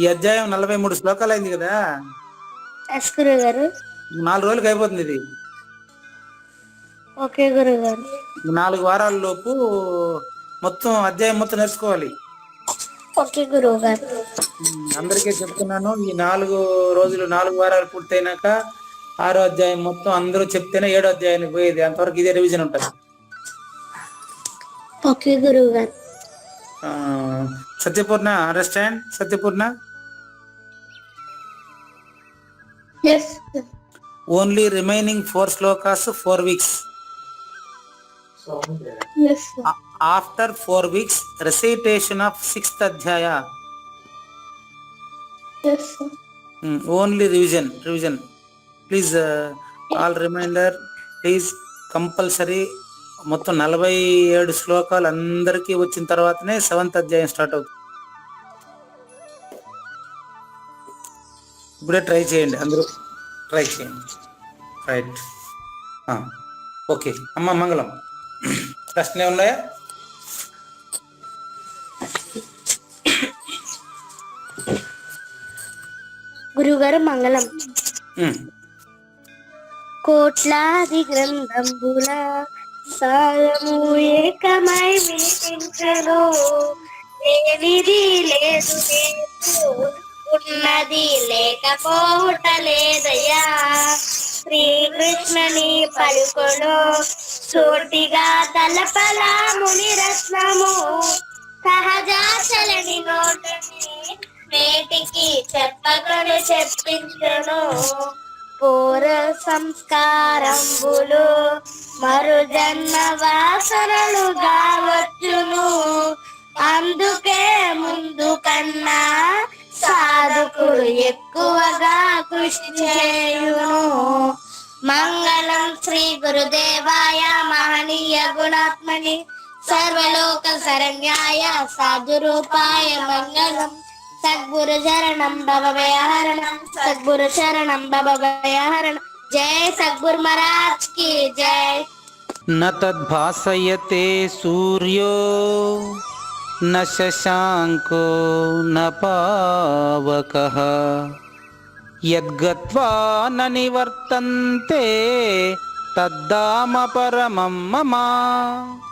Speaker 1: ఈ అధ్యాయం 43 శ్లోకాలు అయింది కదా?
Speaker 2: ఎస్ గురువు గారు.
Speaker 1: 4 రోజులకి అయిపోతుంది ఇది.
Speaker 2: ఓకే గురువు గారు.
Speaker 1: 4 వారాల లోపు మొత్తం అధ్యాయం మొత్తం నేర్చుకోవాలి.
Speaker 2: ఓకే గురువు గారు.
Speaker 1: అందరికీ చెప్తున్నాను, ఈ 4 రోజులు 4 వారాలు పూర్తయినాక 6వ అధ్యాయం మొత్తం అందరూ చెప్తేనే 7వ అధ్యాయానికి పోయేది. అంతవరకు ఇదే రివిజన్ ఉంటుంది.
Speaker 2: ఓకే గురువు గారు.
Speaker 1: Satyapurna, understand? Satyapurna, only remaining 4 shlokas 4 weeks. After 4 weeks recitation of 6th adhyaya. Only revision. Please, all reminder, please compulsory. మొత్తం 47 శ్లోకాలు అందరికీ వచ్చిన తర్వాతనే 7th అధ్యాయం స్టార్ట్ అవుతుంది. ఇప్పుడే ట్రై చేయండి, అందరూ ట్రై చేయండి. రైట్. ఓకే అమ్మ, మంగళం. ప్రశ్నలు ఉన్నాయా?
Speaker 2: గురుగారు మంగళం. కోట్లాది గ్రంథంబుల సారము ఏకమై వినిపించను, లేనిది లేదు ఉన్నది లేకపోవట లేదయ్యా. శ్రీకృష్ణుని పలుకులో సోటిగా తలపలా ముని రత్నము, సహజాచలని నోటని నేటికి చెప్పకను చెప్పించను. పూర్వ సంస్కారంబులు మరు జన్మ వాసనలు కావచ్చును, అందుకే ముందు కన్నా సాధకుడు ఎక్కువగా కృషి చేయును. మంగళం శ్రీ గురుదేవాయ మహనీయ గుణాత్మని సర్వలోక శరణ్యాయ సాధురూపాయ మంగళం. సద్గురు శరణం భవభయహరణం, సద్గురు శరణం భవభయహరణం. జై సద్గురు మహారాజ్ కి జై.
Speaker 1: న తద్భాసయతే సూర్యో న శశాంకో న పావకః, యద్గత్వా న నివర్తంతే తద్ధామ పరమం మమ.